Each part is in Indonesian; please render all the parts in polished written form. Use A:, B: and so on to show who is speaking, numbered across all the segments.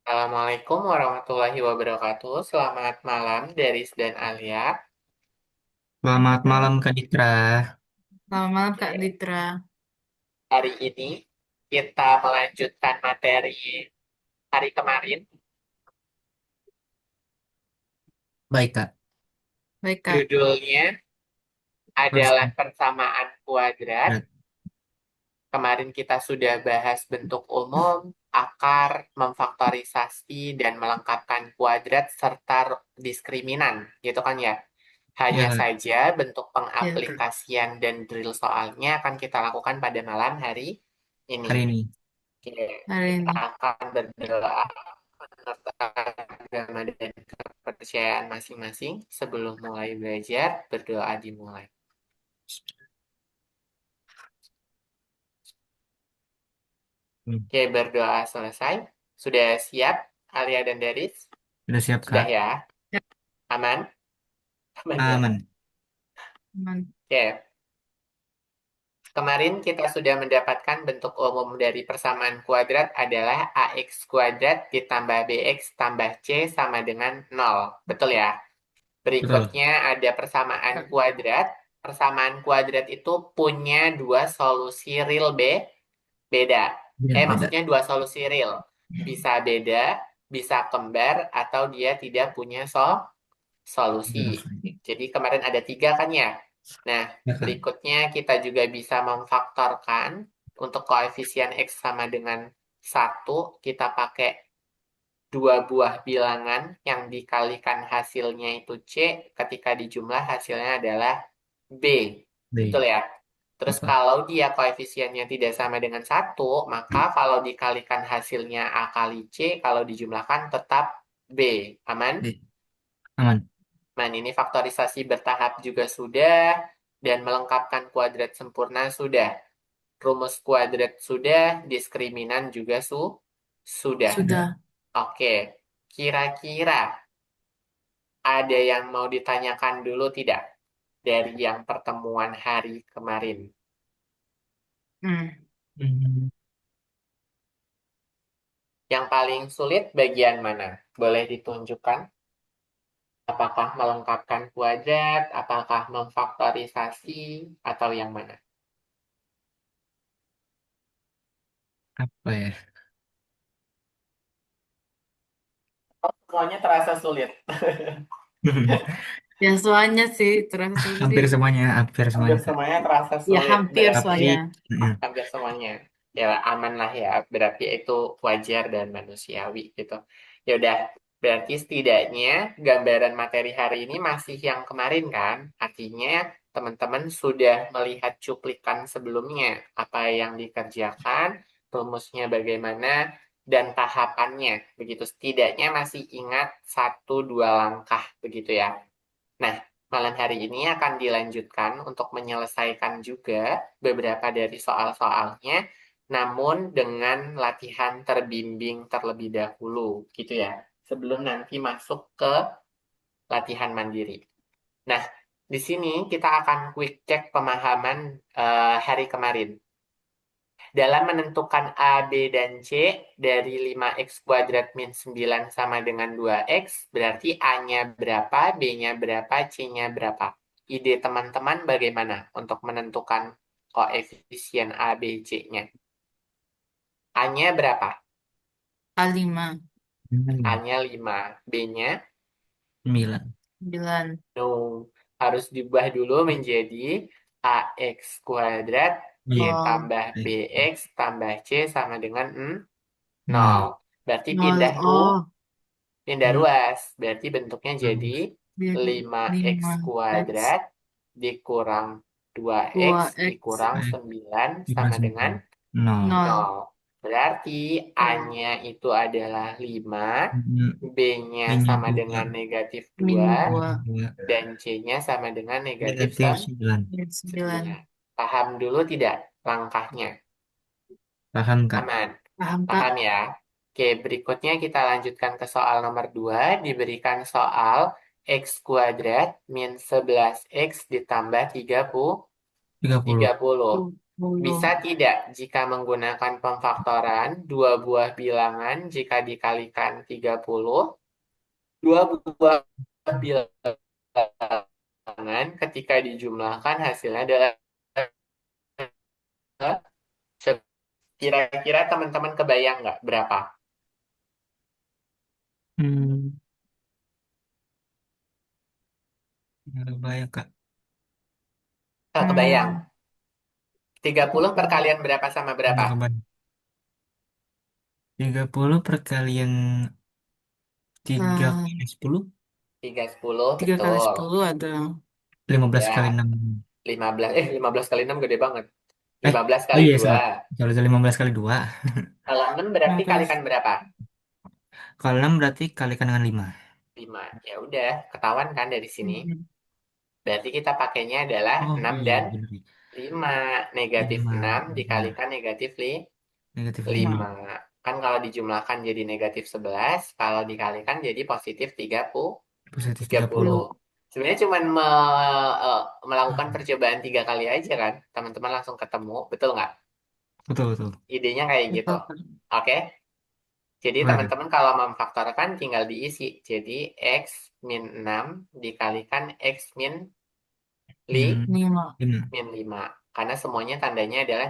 A: Assalamualaikum warahmatullahi wabarakatuh. Selamat malam, Deris dan Alia.
B: Selamat malam Kak Ditra.
C: Selamat malam Kak
A: Oke,
C: Ditra.
A: hari ini kita melanjutkan materi hari kemarin.
B: Baik Kak.
C: Baik Kak.
A: Judulnya adalah
B: Persen-
A: persamaan kuadrat. Kemarin kita sudah bahas bentuk umum, akar, memfaktorisasi, dan melengkapkan kuadrat serta diskriminan, gitu kan ya?
B: Ya
A: Hanya
B: Kak.
A: saja bentuk
C: Ya Kak.
A: pengaplikasian dan drill soalnya akan kita lakukan pada malam hari ini.
B: Hari ini.
A: Oke,
C: Hari
A: kita
C: ini.
A: akan berdoa menurut agama dan kepercayaan masing-masing. Sebelum mulai belajar, berdoa dimulai.
B: Hmm.
A: Oke, berdoa selesai. Sudah siap, Alia dan Deris?
B: Sudah siap
A: Sudah
B: Kak?
A: ya?
C: Ya,
A: Aman? Aman ya?
B: Aman.
C: aman.
A: Oke, kemarin kita sudah mendapatkan bentuk umum dari persamaan kuadrat adalah AX kuadrat ditambah BX tambah C sama dengan 0. Betul ya?
B: Betul.
A: Berikutnya ada persamaan kuadrat. Persamaan kuadrat itu punya dua solusi real beda.
B: Beda.
A: Maksudnya dua solusi real. Bisa beda, bisa kembar, atau dia tidak punya solusi. Jadi kemarin ada tiga kan ya? Nah,
B: Ya Kak.
A: berikutnya kita juga bisa memfaktorkan untuk koefisien X sama dengan satu, kita pakai dua buah bilangan yang dikalikan hasilnya itu C, ketika dijumlah hasilnya adalah B. Betul
B: B.
A: ya? Terus
B: Betul.
A: kalau dia koefisiennya tidak sama dengan satu, maka kalau dikalikan hasilnya A kali C, kalau dijumlahkan tetap B. Aman?
B: B. Aman.
A: Nah, ini faktorisasi bertahap juga sudah, dan melengkapkan kuadrat sempurna sudah. Rumus kuadrat sudah, diskriminan juga sudah.
B: Sudah.
C: Sudah.
A: Oke, kira-kira ada yang mau ditanyakan dulu tidak dari yang pertemuan hari kemarin?
C: Hmm.
B: Hmm.
A: Yang paling sulit bagian mana? Boleh ditunjukkan? Apakah melengkapkan kuadrat, apakah memfaktorisasi, atau yang mana?
B: Apa ya?
A: Semuanya terasa sulit.
C: Ya soalnya sih terasa
B: Hampir
C: sulit.
B: semuanya. Hampir
A: Hampir
B: semuanya Kak.
A: semuanya terasa
C: Ya
A: sulit.
C: hampir
A: Berarti
B: Tapi
C: soalnya.
A: hampir semuanya. Ya aman lah ya. Berarti itu wajar dan manusiawi gitu. Ya udah. Berarti setidaknya gambaran materi hari ini masih yang kemarin kan? Artinya teman-teman sudah melihat cuplikan sebelumnya. Apa yang dikerjakan, rumusnya bagaimana, dan tahapannya. Begitu setidaknya masih ingat satu dua langkah begitu ya. Nah, malam hari ini akan dilanjutkan untuk menyelesaikan juga beberapa dari soal-soalnya, namun dengan latihan terbimbing terlebih dahulu, gitu ya, sebelum nanti masuk ke latihan mandiri. Nah, di sini kita akan quick check pemahaman hari kemarin. Dalam menentukan A, B, dan C dari 5x kuadrat min 9 sama dengan 2x, berarti A-nya berapa, B-nya berapa, C-nya berapa. Ide teman-teman bagaimana untuk menentukan koefisien A, B, C-nya? A-nya berapa?
C: A5.
A: A-nya 5, B-nya
B: 9.
C: 9.
A: no. Harus diubah dulu menjadi AX kuadrat
C: Oh.
A: ditambah BX tambah C sama dengan 0.
B: 0.
A: Berarti
C: 0. Oh.
A: pindah ruas. Berarti bentuknya jadi
C: Jadi
A: 5x
C: 5X
A: kuadrat dikurang 2x
C: 2X
A: dikurang 9 sama dengan
B: 9.
C: 0.
A: 0. Berarti A-nya itu adalah 5,
B: 0.
A: B-nya
B: B-nya
A: sama
B: 2.
A: dengan negatif
C: Min
A: 2,
C: 2.
A: dan C-nya sama dengan negatif
B: Negatif 9.
C: Min 9.
A: 9. Paham dulu tidak langkahnya?
B: Paham Kak?
A: Aman.
C: Paham
A: Paham
C: Kak?
A: ya? Oke, berikutnya kita lanjutkan ke soal nomor 2. Diberikan soal X kuadrat min 11X ditambah 30.
B: 30.
A: 30. Bisa
C: 10.
A: tidak jika menggunakan pemfaktoran dua buah bilangan jika dikalikan 30, dua buah bilangan ketika dijumlahkan hasilnya adalah kira-kira teman-teman kebayang nggak berapa?
B: Hmm, nggak kebayang kak.
A: Nggak kebayang.
C: Hmm,
A: 30 perkalian berapa sama berapa?
B: Nggak kebayang. 30 perkalian 3
C: eh,
B: kali 10,
A: 3 10
C: 3 kali
A: betul.
C: 10 ada.
B: 15 kali
A: Ya,
B: 6.
A: 15 kali 6 gede banget.
B: Eh,
A: 15
B: oh
A: kali
B: iya
A: dua.
B: salah. Salah, salah, 15 kali 2.
A: Kalau 6 berarti
C: 15.
A: kalikan berapa?
B: Kalau 6 berarti kalikan dengan 5.
A: 5. Ya udah, ketahuan kan dari sini.
C: Hmm.
A: Berarti kita pakainya adalah
B: Oh
A: 6
B: iya
A: dan
B: benar.
A: 5. Negatif
B: 5.
A: 6
B: Benar.
A: dikalikan negatif
B: Negatif 5.
A: 5. Kan kalau dijumlahkan jadi negatif 11, kalau dikalikan jadi positif 30.
B: Positif
A: 30.
B: 30.
C: 10.
A: Sebenarnya cuma melakukan percobaan 3 kali aja kan. Teman-teman langsung ketemu. Betul nggak?
B: Betul, betul.
A: Idenya kayak gitu.
C: Betul.
A: Oke? Jadi
B: Benar.
A: teman-teman kalau memfaktorkan tinggal diisi. Jadi X min 6 dikalikan X min li,
B: Hmm,
C: 5.
B: 5.
A: min 5. Karena semuanya tandanya adalah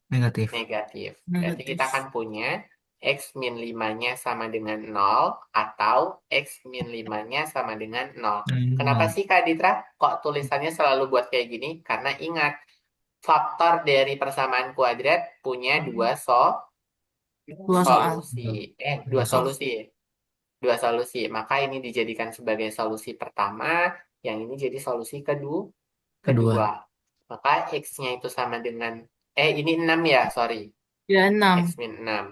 B: Negatif.
A: negatif. Berarti kita akan
C: Negatif.
A: punya X min 5-nya sama dengan 0 atau X min 5-nya sama dengan 0. Kenapa
B: 0.
A: sih Kak Ditra? Kok tulisannya selalu buat kayak gini? Karena ingat, faktor dari persamaan kuadrat punya
C: Dua soal.
A: solusi. Dua
B: Dua soal.
A: solusi. Dua solusi. Maka ini dijadikan sebagai solusi pertama, yang ini jadi solusi kedua.
B: Kedua.
A: Maka X-nya itu sama dengan, ini 6 ya, sorry.
C: Ya,
A: X
C: 6.
A: min 6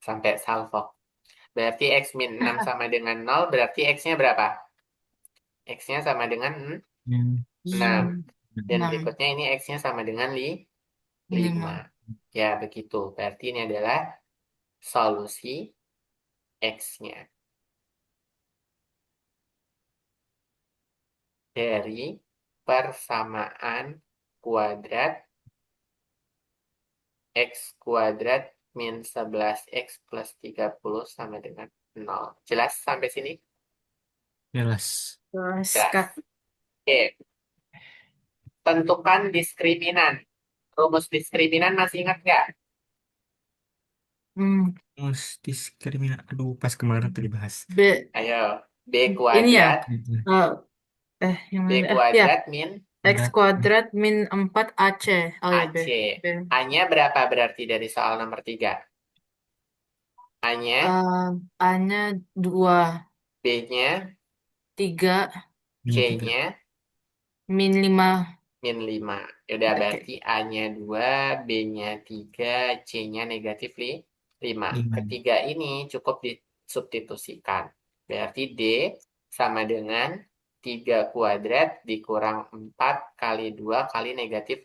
A: sampai salvo. Berarti X min 6 sama dengan 0, berarti X-nya berapa? X-nya sama dengan
B: Hmm,
A: 6. Dan
C: 6.
A: berikutnya ini X-nya sama dengan 5.
C: 5.
A: Ya, begitu. Berarti ini adalah solusi X-nya dari persamaan kuadrat X kuadrat min 11X plus 30 sama dengan 0. Jelas sampai sini?
B: jelas.
C: Terus,
A: Jelas.
C: Kak.
A: Oke, tentukan diskriminan. Rumus diskriminan masih ingat nggak?
C: Hmm.
B: Mus diskriminasi. Aduh, pas kemarin tuh dibahas.
C: B.
A: Ayo, B
C: Ini ya.
A: kuadrat,
B: Gitu.
C: eh yang
A: B
C: mana? Ya.
A: kuadrat min
C: X
B: Berat.
C: kuadrat min 4 AC. Oh ya, B.
A: AC.
C: B.
A: A-nya berapa berarti dari soal nomor 3? A-nya,
C: A-nya 2.
A: B-nya,
C: 3.
B: Ini 3.
A: C-nya,
C: Min 5.
A: min 5. Yaudah,
C: Oke.
A: berarti A-nya 2, B-nya 3, C-nya negatif 5.
B: 5.
A: Ketiga ini cukup disubstitusikan. Berarti D sama dengan 3 kuadrat dikurang 4 kali 2 kali negatif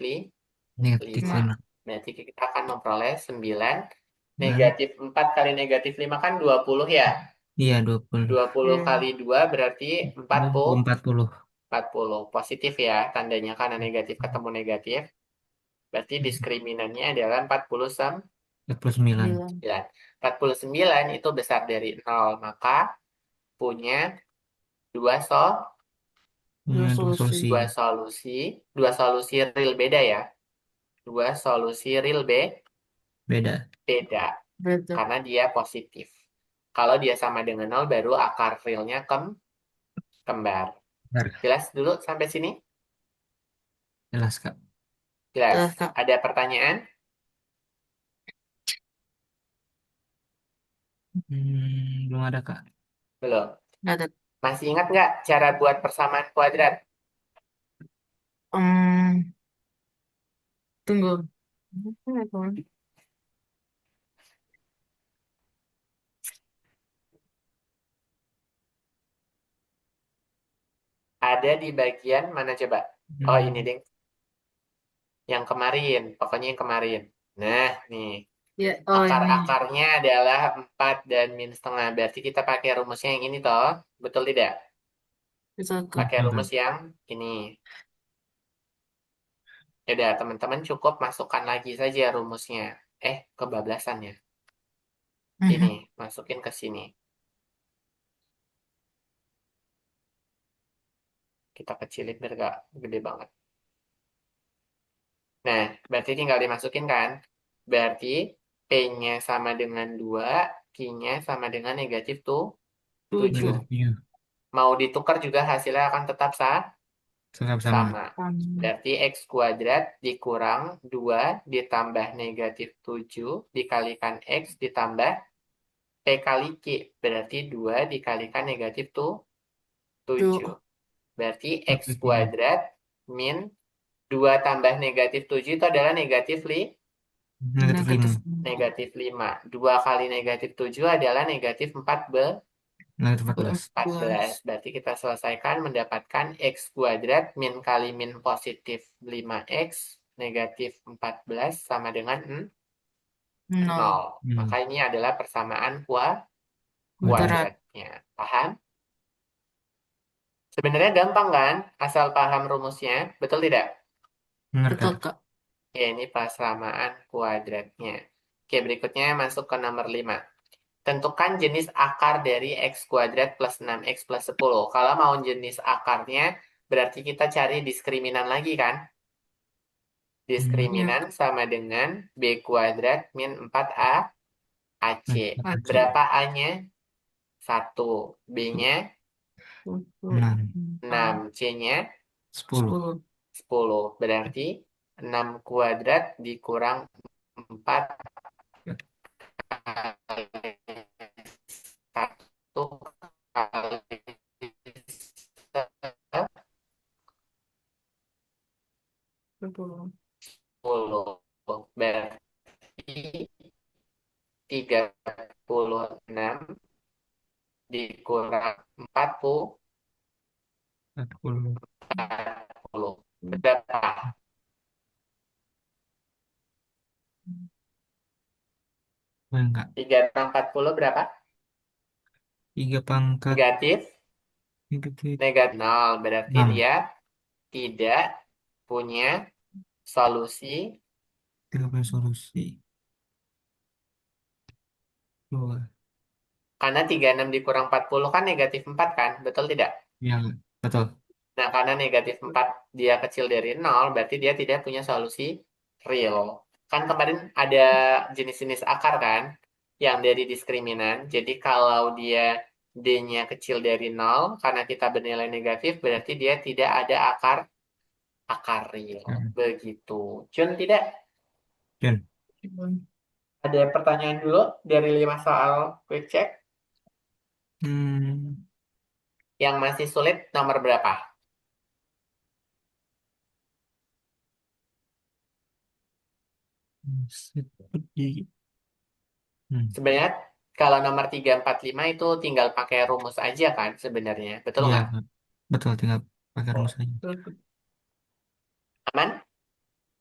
B: Negatif
A: 5.
B: 5.
A: Berarti kita akan memperoleh 9.
B: Dan
A: Negatif 4 kali negatif 5 kan 20 ya.
B: iya 20.
A: 20
C: Oke.
A: kali 2 berarti 40.
B: 40.
A: 40. Positif ya, tandanya karena negatif ketemu negatif. Berarti diskriminan-nya adalah
B: 49.
C: 9.
A: 49 itu besar dari 0. Maka punya dua
C: Dua
B: Punya dua
C: solusi.
B: solusi.
A: dua solusi, dua solusi real beda ya. Dua solusi real
B: Beda.
A: beda
C: Betul.
A: karena dia positif. Kalau dia sama dengan 0 baru akar realnya kembar.
B: Benar.
A: Jelas dulu sampai sini?
B: Jelas, Kak.
A: Jelas.
C: Jelas, Kak.
A: Ada pertanyaan?
B: Belum ada, Kak.
A: Belum.
C: Nggak ada.
A: Masih ingat nggak cara buat persamaan kuadrat?
C: Hmm, tunggu.
A: Ada di bagian mana coba? Oh ini
B: Hmm,
A: ding, yang kemarin. Pokoknya yang kemarin. Nah, nih.
C: Ya, oh ini.
A: Akar-akarnya adalah 4 dan min setengah. Berarti kita pakai rumusnya yang ini toh. Betul tidak?
C: Bisa, Kak.
A: Pakai
B: betul, Kak.
A: rumus yang ini. Ya udah, teman-teman cukup masukkan lagi saja rumusnya. Kebablasan ya. Ini, masukin ke sini. Kita kecilin biar gak gede banget. Nah, berarti tinggal dimasukin kan? Berarti P-nya sama dengan 2, Q-nya sama dengan negatif tuh 7.
B: Negatif 7.
A: Mau ditukar juga hasilnya akan tetap
B: Tetap sama.
A: sama. Berarti X kuadrat dikurang 2 ditambah negatif 7 dikalikan X ditambah P kali Q. Berarti 2 dikalikan negatif tuh 7.
C: Tuh.
A: Berarti X
B: Negatif 7.
A: kuadrat min 2 tambah negatif 7 itu adalah negatif
B: Negatif 5.
C: Negatif.
A: negatif 5. 2 kali negatif 7 adalah negatif 14.
B: Negatif 14.
A: 14. Berarti kita selesaikan mendapatkan X kuadrat min kali min positif 5X negatif 14 sama dengan 0.
C: Nol.
A: Maka ini adalah persamaan
B: Kuadrat.
C: Kuadrat.
A: kuadratnya. Paham? Sebenarnya gampang kan? Asal paham rumusnya. Betul tidak?
B: Benar,
C: Betul,
B: Kak.
C: Kak.
A: Ya, ini persamaan kuadratnya. Oke, berikutnya masuk ke nomor 5. Tentukan jenis akar dari X kuadrat plus 6X plus 10. Kalau mau jenis akarnya, berarti kita cari diskriminan lagi kan?
C: Iya.
A: Diskriminan sama dengan B kuadrat min 4A AC.
C: Oke.
A: Berapa A-nya? 1. B-nya
B: 6.
A: 6. C-nya
B: 10.
C: 10.
A: 10. Berarti 6 kuadrat dikurang 4 kali 1 kali 10. Berarti 36 dikurang
B: 40.
A: 40. Berapa?
B: Enggak.
A: 3 kurang 40 berapa?
B: 3 pangkat
A: Negatif.
B: negatif
A: Negatif 0. Berarti
B: 6.
A: dia tidak punya solusi
B: 30 solusi. 2.
A: karena 36 dikurang 40 kan negatif 4 kan? Betul tidak?
B: Ya, betul.
A: Nah, karena negatif 4 dia kecil dari 0, berarti dia tidak punya solusi real. Kan kemarin ada jenis-jenis akar kan? Yang dari diskriminan. Jadi kalau dia D-nya kecil dari 0, karena kita bernilai negatif, berarti dia tidak ada akar real.
B: Hmm.
A: Begitu. Cun, tidak?
B: Jen.
A: Ada pertanyaan dulu dari 5 soal quick check.
B: Hmm.
A: Yang masih sulit nomor berapa?
B: Seperti. Hmm.
A: Sebenarnya kalau nomor 3, 4, 5 itu tinggal pakai rumus aja kan sebenarnya. Betul
B: Iya,
A: nggak?
B: Kak. Betul, tinggal pakai rumus saja.
A: Aman?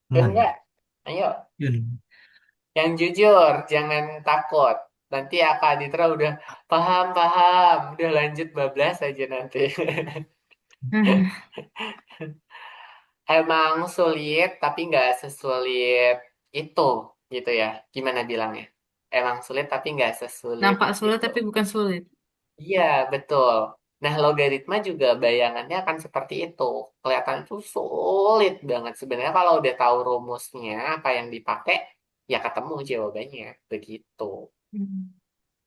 A: Dan
B: Aman.
A: nggak? Ayo.
B: Jen.
A: Yang jujur, jangan takut. Nanti Kak Ditra udah paham, paham. Udah lanjut bablas aja nanti. Emang sulit, tapi nggak sesulit itu, gitu ya. Gimana bilangnya? Emang sulit, tapi nggak sesulit
C: Nampak sulit
A: itu.
C: tapi bukan sulit.
A: Iya, betul. Nah, logaritma juga bayangannya akan seperti itu. Kelihatan itu sulit banget. Sebenarnya kalau udah tahu rumusnya, apa yang dipakai, ya ketemu jawabannya. Begitu.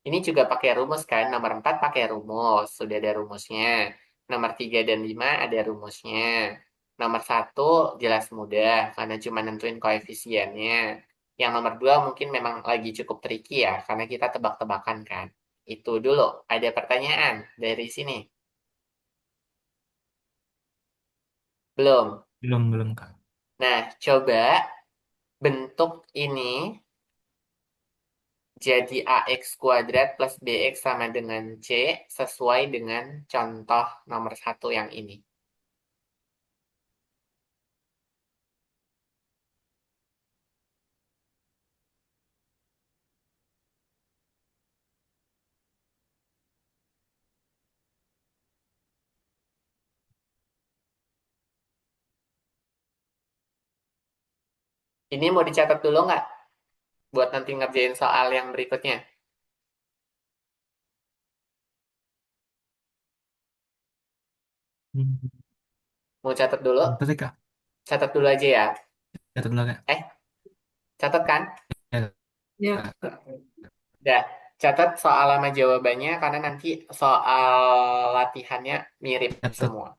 A: Ini juga pakai rumus kan. Nomor 4 pakai rumus. Sudah ada rumusnya. Nomor 3 dan 5 ada rumusnya. Nomor 1 jelas mudah karena cuma nentuin koefisiennya. Yang nomor 2 mungkin memang lagi cukup tricky ya karena kita tebak-tebakan kan. Itu dulu. Ada pertanyaan dari sini? Belum.
B: Belum, Kak.
A: Nah, coba bentuk ini jadi AX kuadrat plus BX sama dengan C sesuai dengan contoh nomor 1 yang ini. Ini mau dicatat dulu nggak? Buat nanti ngerjain soal yang berikutnya.
B: Hmm.
A: Mau catat dulu?
B: Berarti Kak,
A: Catat dulu aja ya.
B: catat dulu Kak.
A: Eh, catat kan?
B: Ya,
C: Ya,
B: Kak.
C: Kak.
A: Udah, catat soal sama jawabannya karena nanti soal latihannya mirip
B: Catat.
A: semua.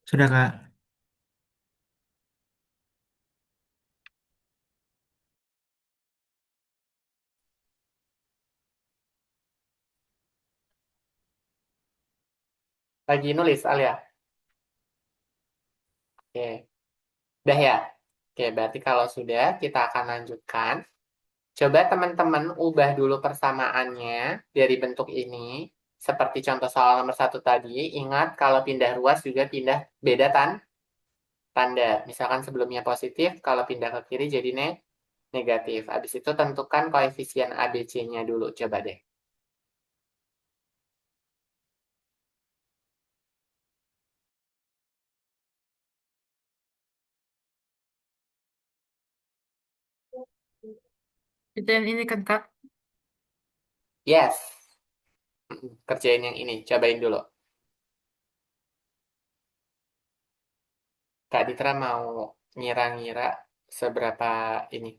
B: Sudah Kak.
A: Lagi nulis, Alia. Oke, udah ya. Oke, berarti kalau sudah, kita akan lanjutkan. Coba teman-teman ubah dulu persamaannya dari bentuk ini. Seperti contoh soal nomor satu tadi, ingat kalau pindah ruas juga pindah beda tanda. Misalkan sebelumnya positif, kalau pindah ke kiri jadi negatif. Negatif. Habis itu tentukan koefisien ABC-nya dulu. Coba deh.
C: Kita yang ini kan, Kak.
A: Yes. Kerjain yang ini. Cobain dulu. Kak Ditra mau ngira-ngira seberapa ini.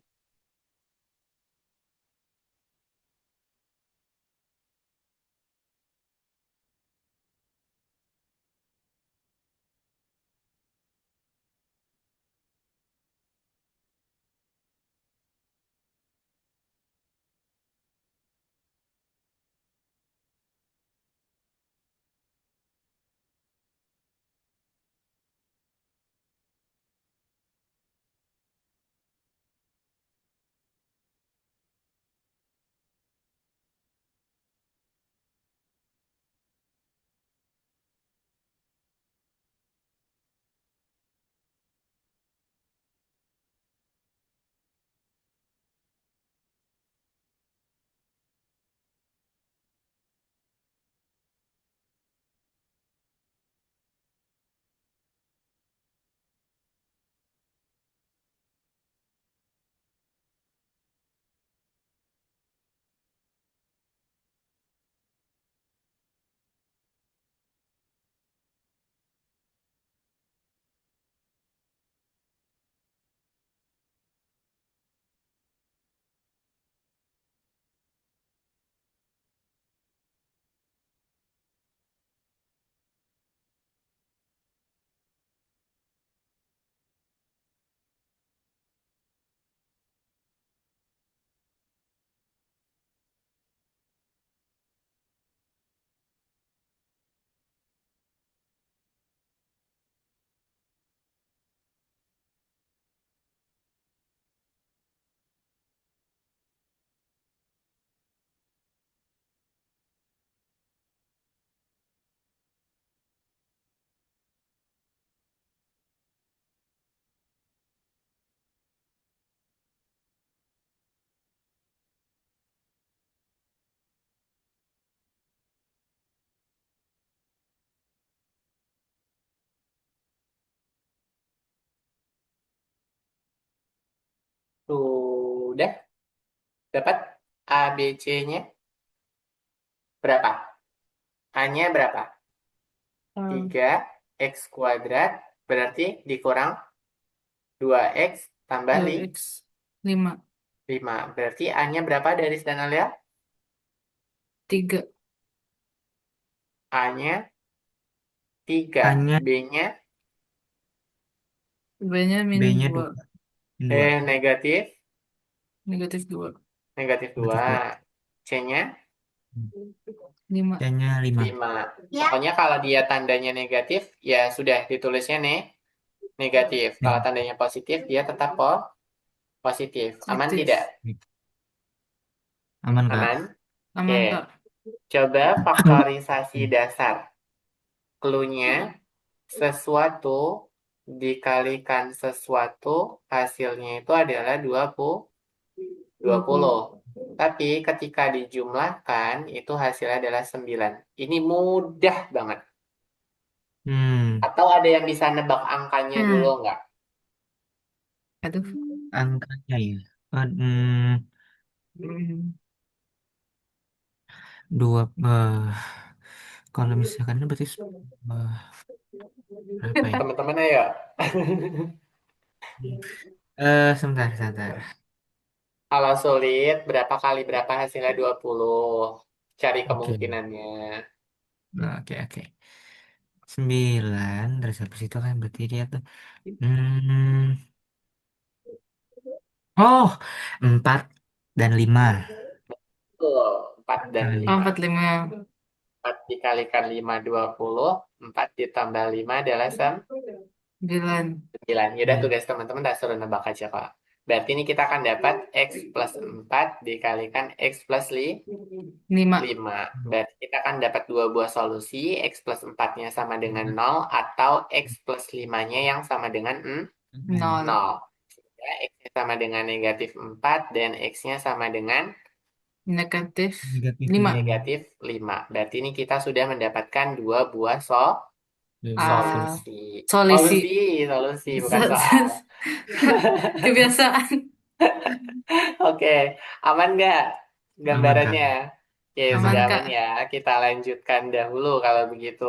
A: Sudah dapat ABC-nya berapa? A-nya berapa?
C: Um,
A: 3x kuadrat berarti dikurang 2x tambah
C: 2x 5.
A: 5. Berarti A-nya berapa dari dan Alia?
C: 3.
A: A-nya 3.
B: A-nya
A: B-nya
C: B-nya minus
B: B-nya
C: 2.
B: 2. 2.
A: negatif
C: Negatif 2.
A: negatif 2.
B: Negatif 2.
A: C-nya
C: 5.
B: C-nya 5.
A: 5. Pokoknya kalau dia tandanya negatif, ya sudah ditulisnya negatif. Kalau tandanya positif, dia tetap positif. Aman tidak?
C: Positif.
B: Aman, Kak.
A: Aman? Oke.
C: Aman, Kak.
A: Coba faktorisasi dasar. Clue-nya sesuatu dikalikan sesuatu, hasilnya itu adalah 20.
C: 20.
A: Tapi ketika dijumlahkan, itu hasilnya adalah 9. Ini mudah banget.
B: Hmm,
A: Atau ada yang bisa nebak angkanya dulu
C: Hmm.
A: nggak?
C: Aduh.
B: angkanya ya.
C: Hmm.
B: Dua. Kalau misalkan ini berarti eh, berapa ya?
A: Teman-teman ayo.
B: Sebentar, sebentar.
A: Kalau sulit, berapa kali berapa hasilnya 20? Cari
B: Oke,
A: kemungkinannya.
B: oke, oke. 9 dari habis itu kan berarti dia tuh. Hmm, oh, 4 dan 5
A: Betul, 4 dan
B: kali.
A: 5.
C: 45.
A: 4 dikalikan 5, 20. 4 ditambah 5 adalah
C: 9.
A: 9. Yaudah
B: Hmm,
A: tugas teman-teman dah suruh nebak aja kok. Berarti ini kita akan dapat X plus 4 dikalikan X plus
C: 5.
A: 5. Berarti kita akan dapat dua buah solusi. X plus 4-nya sama dengan 0 atau X plus 5-nya yang sama dengan
C: 0.
A: 0. X-nya sama dengan negatif 4 dan X-nya sama dengan
C: Negatif
B: Negatif
C: 5.
B: 5.
A: negatif 5. Berarti ini kita sudah mendapatkan dua buah
B: Dua belas
C: Ah,
A: solusi. Solusi,
C: solusi.
A: solusi, bukan soal.
C: Kebiasaan.
A: Oke, aman nggak
B: aman kak.
A: gambarannya? Oke, sudah
C: Aman,
A: aman
C: Kak.
A: ya. Kita lanjutkan dahulu kalau begitu.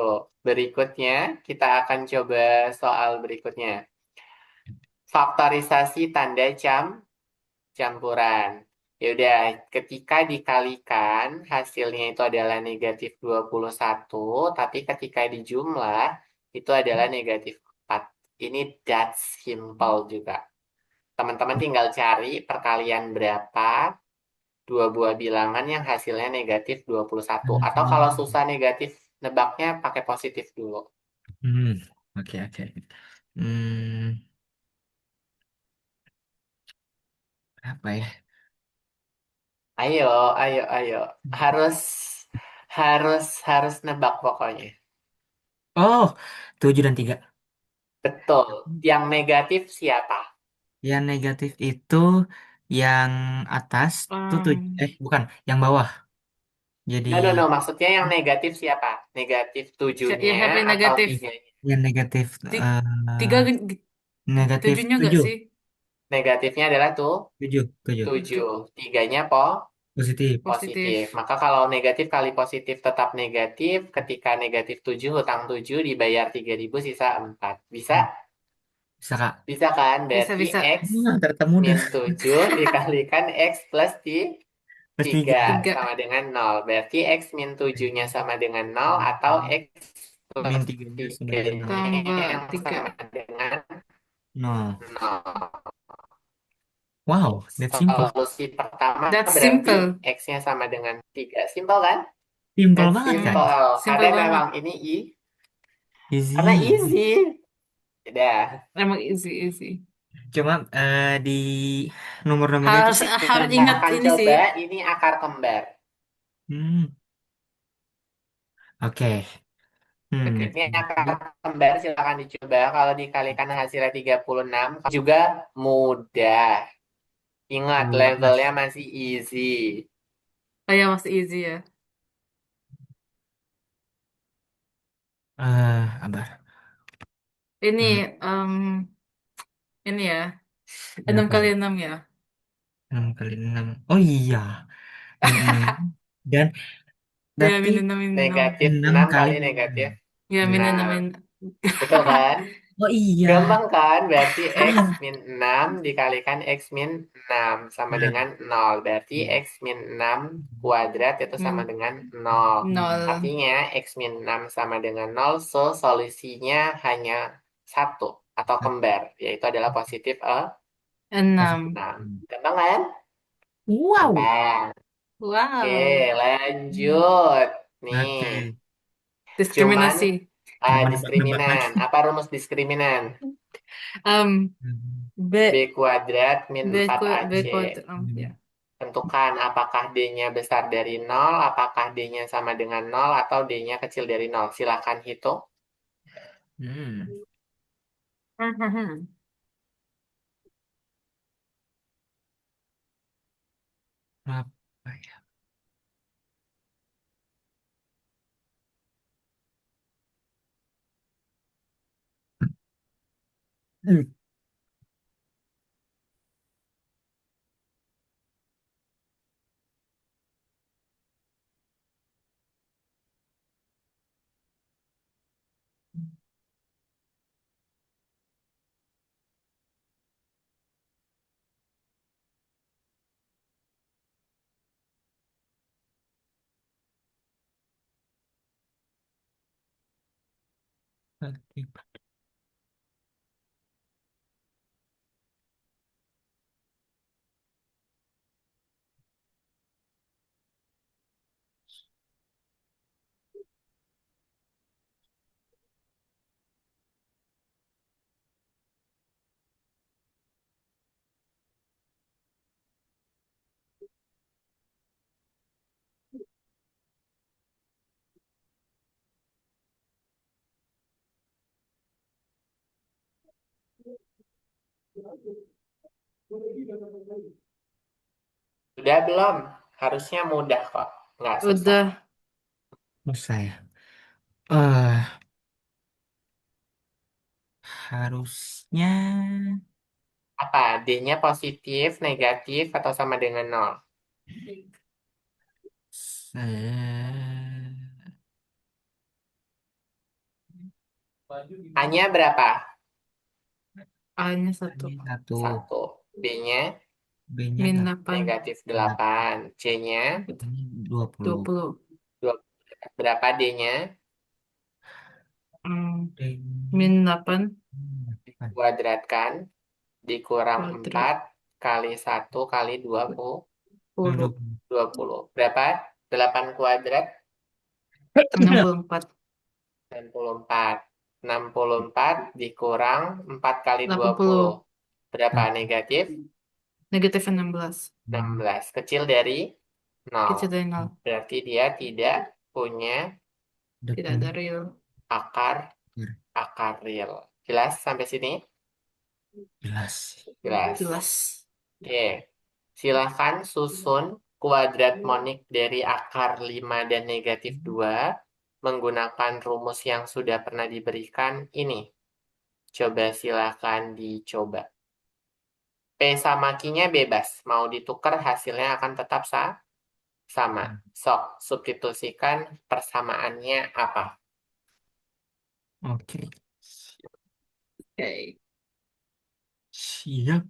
A: Berikutnya, kita akan coba soal berikutnya. Faktorisasi tanda campuran. Ya udah, ketika dikalikan, hasilnya itu adalah negatif 21, tapi ketika dijumlah, itu adalah negatif 4. Ini that simple juga. Teman-teman tinggal cari perkalian berapa dua buah bilangan yang hasilnya negatif 21. Atau kalau susah negatif, nebaknya pakai positif dulu.
B: Hmm, oke oke. Hmm, apa ya?
A: Ayo, ayo, ayo. Harus, harus nebak pokoknya.
B: Oh, 7 dan 3.
A: Betul. Yang negatif siapa?
B: Yang negatif itu yang atas tuh
C: Um,
B: bukan, yang bawah. Jadi
A: No, no, no. Maksudnya yang negatif siapa? Negatif
C: ya
A: tujuhnya
C: siapa yang
A: atau
C: negatif?
B: eh,
A: tiganya?
B: yang negatif
C: Ti-
B: eh,
C: Tiga,
B: negatif
C: tujuhnya gak
B: 7
C: sih?
A: Negatifnya adalah tuh
B: 7 7
A: tujuh.
C: Tujuh.
A: Tiganya
B: positif.
A: positif.
C: Positif.
A: Maka kalau negatif kali positif tetap negatif. Ketika negatif 7 hutang 7 dibayar 3.000 sisa 4. Bisa?
B: Bisa kak.
A: Bisa kan? Berarti
C: Bisa-bisa.
A: X
B: Ternyata mudah.
A: min 7 dikalikan X plus
B: Plus
A: 3
B: 3.
C: Tiga.
A: sama dengan nol. Berarti X min 7-nya sama dengan nol atau X
B: Min
A: plus
B: 3-nya sama dengan 0.
A: 3-nya
C: Tambah
A: yang
C: tiga.
A: sama dengan
B: 0.
A: nol.
B: Wow, that's simple.
A: Solusi pertama
C: That's
A: berarti
C: simple.
A: X-nya sama dengan 3. Simpel kan?
B: Simple
A: That's
B: banget kak.
A: simple.
C: Simple
A: Karena
C: banget.
A: memang ini karena
B: Easy.
A: easy. Udah.
C: Emang easy, easy.
B: Cuma di nomor-nomornya itu
C: Harus harus
A: Kita
C: ingat
A: akan
C: ini sih.
A: coba ini akar kembar.
B: hmm, oke.
C: Oke,
A: Ini
C: oke.
A: akar kembar silakan dicoba. Kalau dikalikan hasilnya 36 juga mudah. Ingat,
B: 12.
A: levelnya masih easy.
C: Oh ya, masih easy ya.
B: Abar.
C: Ini,
B: Hmm,
C: em, ini ya. Enam
B: berapa
C: kali
B: nih?
C: enam ya.
B: 6 kali 6. Oh iya. Min 6. Dan
C: Ya,
B: berarti
C: min enam, min enam.
A: Negatif
B: 6
A: 6
B: kali
A: kali
B: 6.
A: negatif
C: Ya, min enam,
A: 6.
C: min.
A: Betul kan?
B: Oh iya.
A: Gampang kan? Berarti X
B: Iya.
A: min 6 dikalikan X min 6 sama dengan
B: Nah.
A: nol. Berarti X min 6 kuadrat itu sama
C: Min
A: dengan nol.
C: nol.
A: Artinya X min 6 sama dengan nol. So, solusinya hanya satu atau kembar. Yaitu adalah positif
C: 6.
A: 6. Gampang kan?
B: Wow.
A: Gampang. Oke,
C: Wow.
A: lanjut. Nih,
B: Oke.
A: cuman
C: Diskriminasi.
B: Kenapa nebak-nebak
A: diskriminan.
B: lagi?
A: Apa rumus diskriminan? B
C: B
A: kuadrat min
C: B
A: 4AC.
C: B kuadrat. Ya.
A: Tentukan apakah D-nya besar dari nol, apakah D-nya sama dengan nol, atau D-nya kecil dari nol. Silahkan hitung.
B: Hmm. Apa ya? Hmm.
A: Sudah belum? Harusnya mudah kok. Nggak susah.
C: Udah.
B: Susah ya. Eh, harusnya
A: Apa? D-nya positif, negatif, atau sama dengan nol?
B: eh,
A: A-nya berapa?
C: A-nya 1.
B: ini satu,
A: Satu. B-nya
B: B-nya
C: Min
B: delapan,
C: 8.
A: negatif 8. C-nya
B: ini 20.
C: 20.
A: 2. Berapa D-nya?
C: Hmm,
B: B-nya
C: Min 8
B: delapan.
A: Kuadratkan. Dikurang
C: kuadrat
A: 4 kali 1 kali
C: 10.
A: 20. Berapa? 8 kuadrat?
C: 64.
A: 64. 64 dikurang 4 kali 20.
C: 80.
A: Berapa? Negatif
C: Negatif 16.
A: 16. Kecil dari nol.
C: Kecil dari 0.
A: Berarti dia tidak punya
C: Tidak
B: Depan
C: ada real.
A: akar akar real. Jelas sampai sini?
B: jelas.
A: Jelas.
C: Jelas.
A: Oke. Silakan susun kuadrat monik dari akar 5 dan negatif 2 menggunakan rumus yang sudah pernah diberikan ini. Coba silakan dicoba. P sama Q-nya bebas. Mau ditukar hasilnya akan tetap sama. Sok, substitusikan persamaannya apa?
B: Oke.
C: Oke.
B: Siap.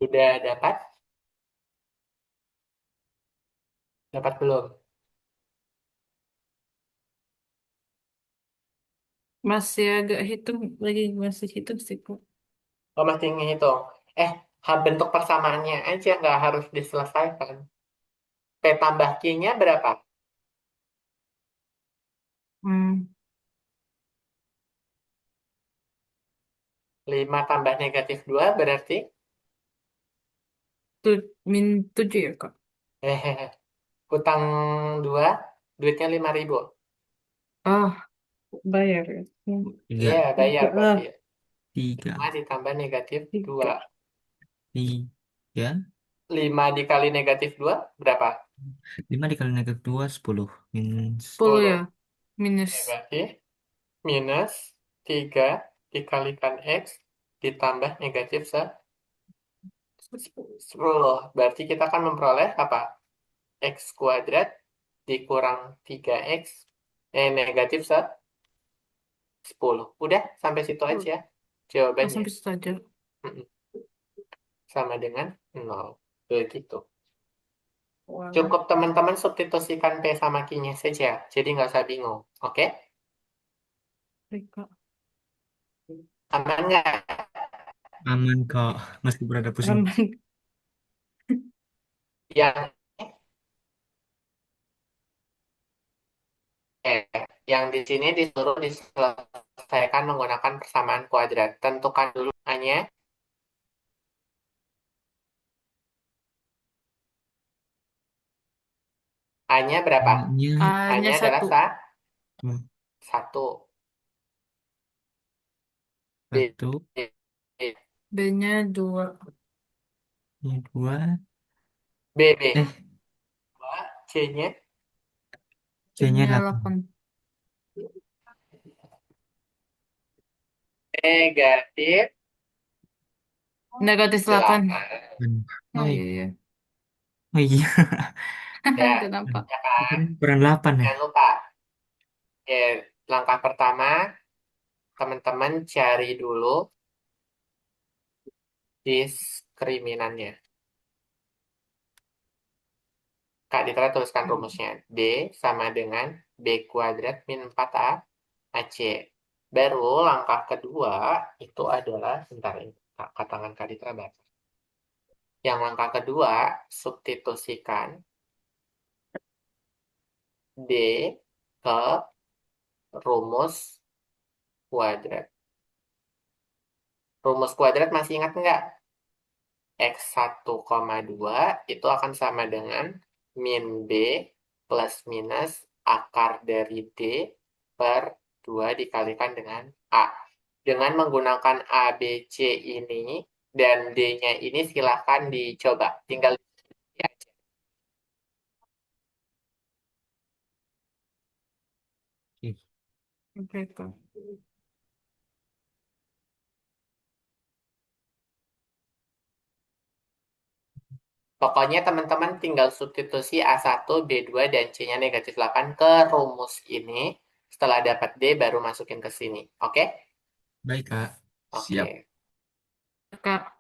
A: Udah dapat? Dapat belum?
C: Masih agak hitung lagi, masih hitung sih kok.
A: Oh, masih ngitung. Bentuk persamaannya aja nggak harus diselesaikan. P tambah Q-nya berapa?
C: Hmm,
A: 5 tambah negatif 2 berarti?
C: min 7 ya kak.
A: Hehehe. Hutang 2, duitnya 5.000.
C: Ah, bayar ya.
A: Iya,
B: Tiga.
A: bayar
C: Tiga,
A: berarti. 5
B: Tiga.
A: ditambah negatif 2.
C: tiga.
B: 3.
A: 5 dikali negatif 2 berapa?
B: 5 dikali negatif 2, 10. Minus
C: 10 ya,
A: 10.
C: minus.
A: Berarti minus 3 dikalikan X ditambah negatif 10. Berarti kita akan memperoleh apa? X kuadrat dikurang 3X negatif 10. Udah, sampai situ aja
C: Oh,
A: jawabannya.
C: sampai situ aja.
A: Mm-mm. Sama dengan 0. Begitu.
C: Walah,
A: Cukup teman-teman substitusikan P sama Q-nya saja. Jadi nggak usah bingung. Oke?
C: baik, Kak.
A: Aman nggak?
B: aman kok. Meski berada pusing.
C: Aman.
A: Yang, yang di sini disuruh diselesaikan menggunakan persamaan kuadrat. Tentukan dulu A-nya. A-nya berapa?
B: A-nya
C: A-nya
A: A-nya adalah
C: 1,
A: 1. B,
B: 1,
A: B,
C: B-nya 2,
B: ini 2.
A: B, B.
B: Eh,
A: C-nya
B: C-nya
C: C-nya
B: 8.
C: 8.
A: negatif
C: Negatif 8.
A: 8.
C: Oh
B: Oh,
C: iya, iya.
B: oh iya.
A: Ya,
C: Kenapa?
A: ya kan?
B: Kurang 8 ya.
A: Jangan lupa. Langkah pertama, teman-teman cari dulu diskriminannya. Kak Ditra tuliskan rumusnya. D sama dengan B kuadrat min 4A AC. Baru langkah kedua itu adalah, sebentar ini, Kak, tangan Kak Ditra baca. Yang langkah kedua, substitusikan D ke rumus kuadrat. Rumus kuadrat masih ingat nggak? X1,2 itu akan sama dengan min B plus minus akar dari D per 2 dikalikan dengan A. Dengan menggunakan A, B, C ini dan D-nya ini silahkan dicoba. Tinggal ya.
B: Oke.
C: Oke, Kak.
A: Pokoknya teman-teman tinggal substitusi A1, B2, dan C-nya negatif 8 ke rumus ini. Setelah dapat D, baru masukin ke sini. Oke?
B: Baik, Kak. Siap.
A: Oke.
C: Kak.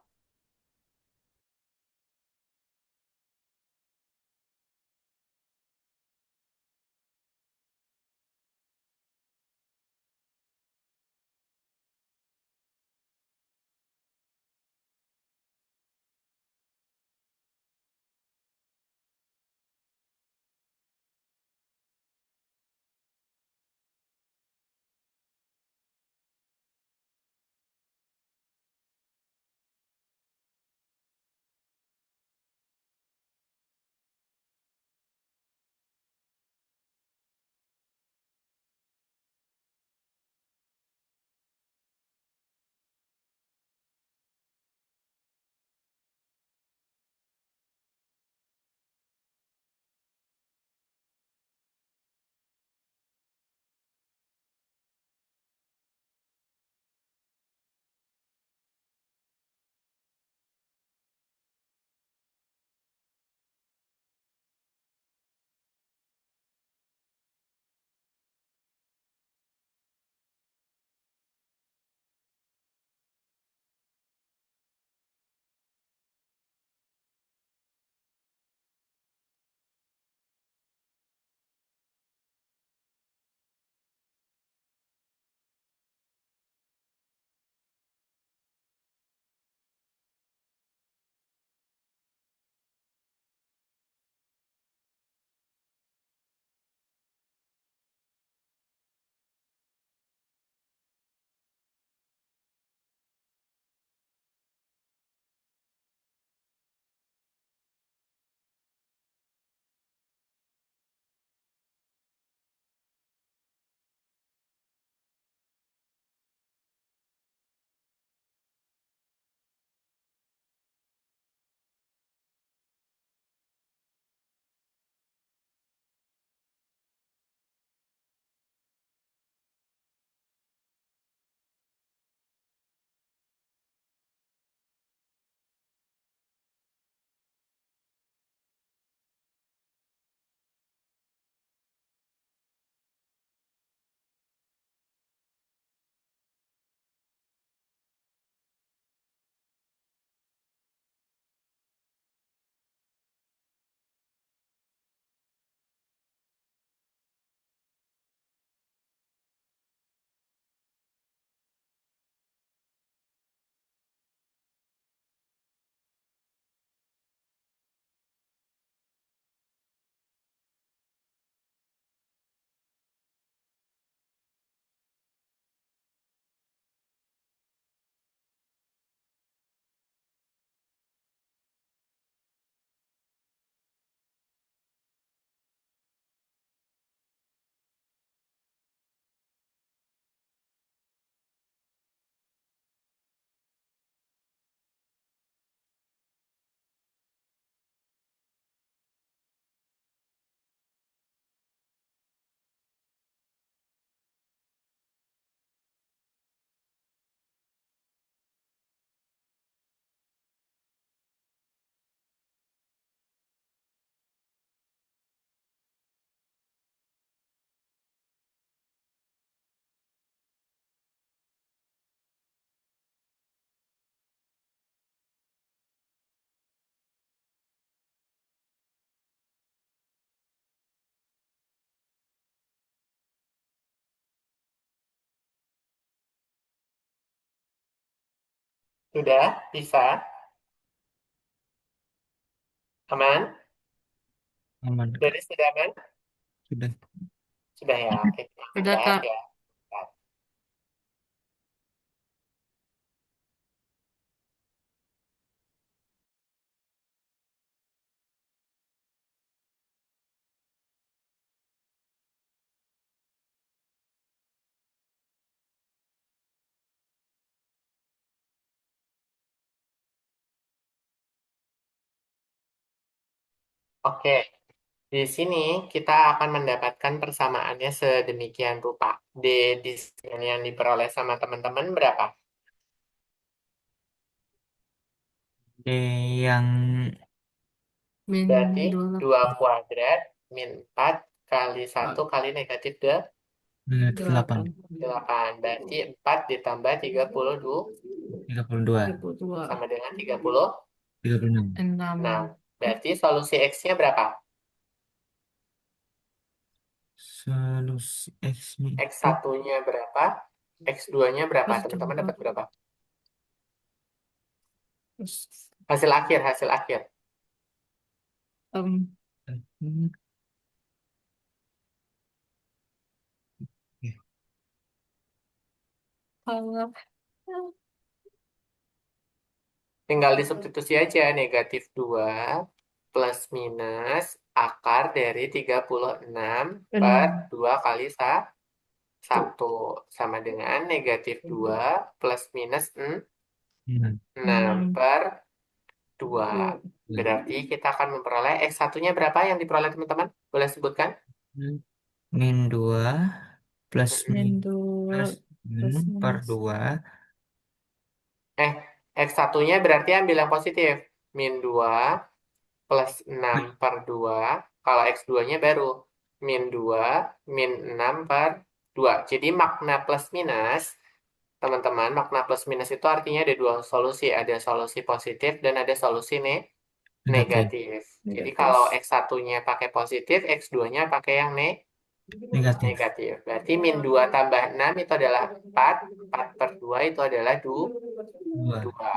A: Sudah? Bisa? Aman?
B: Aman, Kak.
A: Dari sudah aman?
B: Sudah.
A: Sudah ya, oke. Kita
C: Udah,
A: bahas
C: Kak.
A: ya. Oke, di sini kita akan mendapatkan persamaannya sedemikian rupa. D di sini yang diperoleh sama teman-teman berapa?
B: D yang
C: Min
A: Berarti 2
C: 28.
A: kuadrat min 4 kali 1 kali negatif
B: 8.
A: 8. Berarti 4 ditambah 32
B: 32.
C: 32.
A: sama dengan 36.
B: 36.
C: 6.
A: Berarti solusi X-nya berapa?
B: Solusi X-nya
A: X
B: itu
A: satunya berapa? X 2-nya berapa?
C: Terus
A: Teman-teman
C: coba.
A: dapat berapa?
C: Terus,
A: Hasil akhir, hasil akhir.
C: em,
B: Hmm, ya.
C: kalau
A: Tinggal disubstitusi aja. Negatif 2 plus minus akar dari 36 per
C: 6
A: 2 kali
C: tuh.
A: 1 sama dengan negatif 2 plus minus
B: Hmm.
A: 6
C: 6
A: per 2.
C: tuh.
A: Berarti kita akan memperoleh X satunya berapa yang diperoleh teman-teman? Boleh sebutkan?
B: Min 2 plus
C: Min
B: minus
C: 2 plus
B: 6 per
C: minus
B: 2.
A: Eh, X satunya berarti ambil yang positif. Min 2 plus 6 per 2. Kalau X 2-nya baru min 2 min 6 per 2. Jadi makna plus minus, teman-teman, makna plus minus itu artinya ada dua solusi. Ada solusi positif dan ada solusi
B: Negatif.
A: negatif. Jadi kalau
C: negatif.
A: X satunya pakai positif, X 2-nya pakai yang
B: Negatif.
A: negatif. Berarti min 2 tambah 6 itu adalah 4. 4 per 2 itu adalah
B: 2.
A: 2.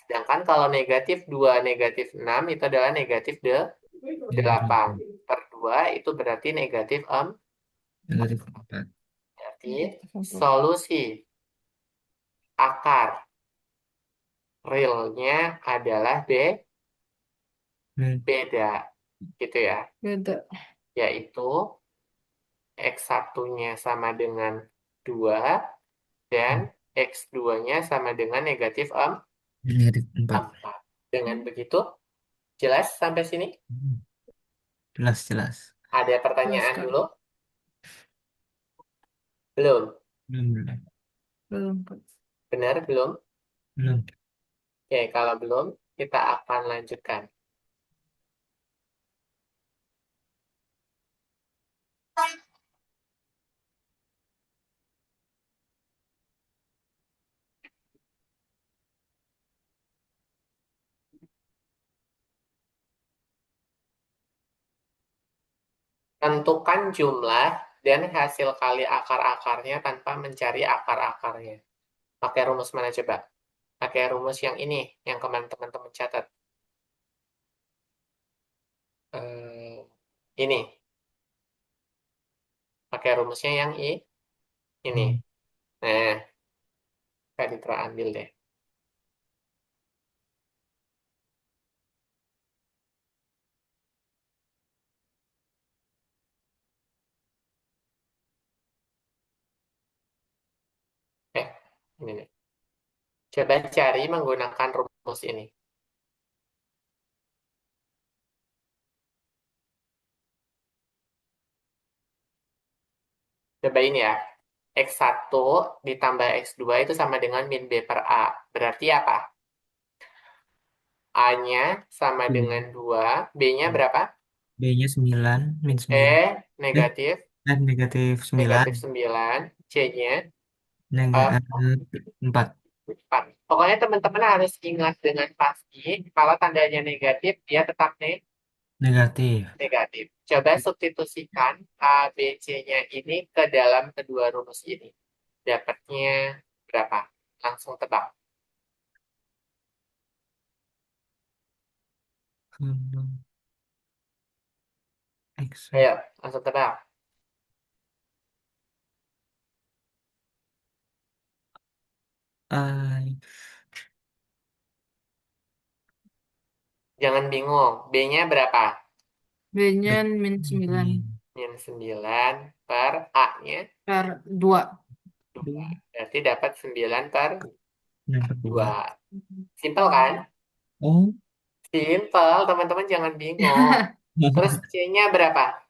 A: Sedangkan kalau negatif 2 negatif 6 itu adalah negatif
B: Negatif
A: 8
B: 4.
A: per 2 itu berarti negatif 4.
B: Negatif 4.
A: Berarti
C: Negatif 4.
A: solusi akar realnya adalah
B: Hmm.
A: beda gitu ya.
C: Beda.
A: Yaitu X satunya sama dengan 2 dan X 2-nya sama dengan negatif
B: Negatif 4.
A: 4. Dengan begitu, jelas sampai sini?
B: Jelas, jelas.
C: Jelas,
A: Ada pertanyaan
C: Kak.
A: dulu? Belum?
B: Belum, belum.
C: Belum, Kak.
A: Benar, belum?
B: Belum.
A: Oke, kalau belum, kita akan lanjutkan. Tentukan jumlah dan hasil kali akar-akarnya tanpa mencari akar-akarnya. Pakai rumus mana coba? Pakai rumus yang ini, yang kemarin teman-teman catat. Ini, pakai rumusnya yang ini.
B: Hmm.
A: Nah, Kak Ditra ambil deh. Eh, ini nih. Coba cari menggunakan rumus ini. Coba ini ya. X1 ditambah X2 itu sama dengan min B per A. Berarti apa? A-nya sama dengan 2, B-nya berapa?
B: B-nya 9, min
A: E
B: 9. Eh,
A: negatif,
B: negatif 9.
A: negatif 9, C-nya
B: Negatif 4.
A: 4. Pokoknya teman-teman harus ingat dengan pasti, kalau tandanya negatif, dia tetap
B: Negatif.
A: negatif. Coba substitusikan A, B, C-nya ini ke dalam kedua rumus ini. Dapatnya berapa? Langsung tebak.
B: Kalau X
A: Ayo, langsung tebak.
B: I
A: Jangan bingung. B-nya berapa?
C: B-nya
B: B
C: -9
A: Min 9 per A-nya
C: per 2.
A: 2. Berarti dapat 9 per
B: yang kedua.
A: 2. Simpel kan?
B: Oh,
A: Simpel, teman-teman jangan bingung. Terus C-nya berapa?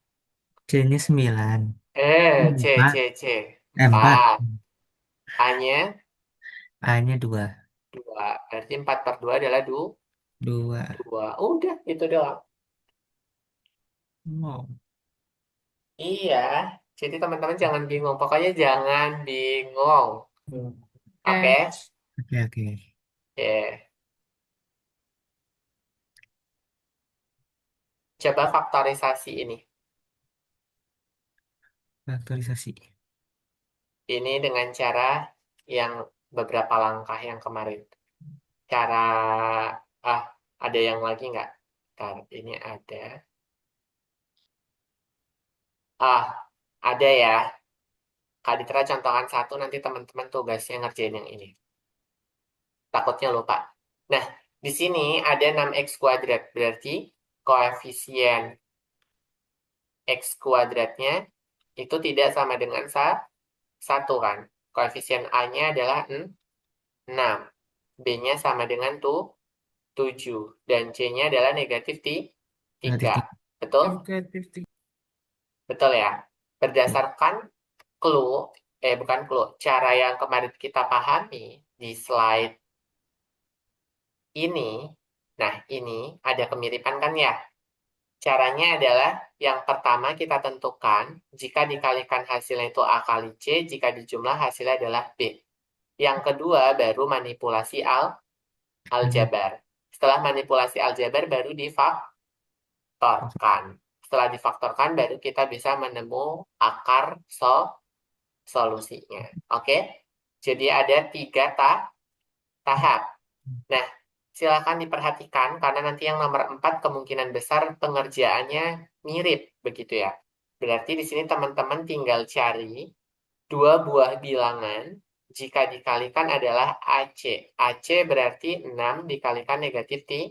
B: C-nya 9.
A: C, C,
B: 4.
A: C.
B: 4.
A: 4. A-nya
B: A-nya 2.
A: 2. Berarti 4 per 2 adalah
B: 2.
A: 2. Udah, itu doang.
B: Wow.
A: Iya. Jadi teman-teman jangan bingung. Pokoknya jangan bingung. Oke?
C: Oke.
B: Oke, oke.
A: Oke. Coba faktorisasi ini.
B: Faktorisasi.
A: Ini dengan cara yang beberapa langkah yang kemarin. Cara, ah, ada yang lagi nggak? Ntar, ini ada. Ada ya. Kak Ditra contohkan satu, nanti teman-teman tugasnya ngerjain yang ini. Takutnya lupa. Nah, di sini ada 6x kuadrat. Berarti koefisien x kuadratnya itu tidak sama dengan 1 kan. Koefisien A-nya adalah 6. B-nya sama dengan 7. Dan C-nya adalah negatif
B: Negatif
A: 3.
B: 3.
A: Betul?
C: Negatif 3.
A: Betul ya. Berdasarkan clue, bukan clue, cara yang kemarin kita pahami di slide ini, nah ini ada kemiripan kan ya? Caranya adalah yang pertama kita tentukan jika dikalikan hasilnya itu A kali C, jika dijumlah hasilnya adalah B. Yang kedua baru manipulasi aljabar. Setelah manipulasi aljabar baru difaktorkan. Setelah difaktorkan baru kita bisa menemukan akar solusinya. Oke? Jadi ada 3 tahap. Nah, silakan diperhatikan karena nanti yang nomor 4 kemungkinan besar pengerjaannya mirip begitu ya. Berarti di sini teman-teman tinggal cari dua buah bilangan jika dikalikan adalah AC. AC berarti 6 dikalikan negatif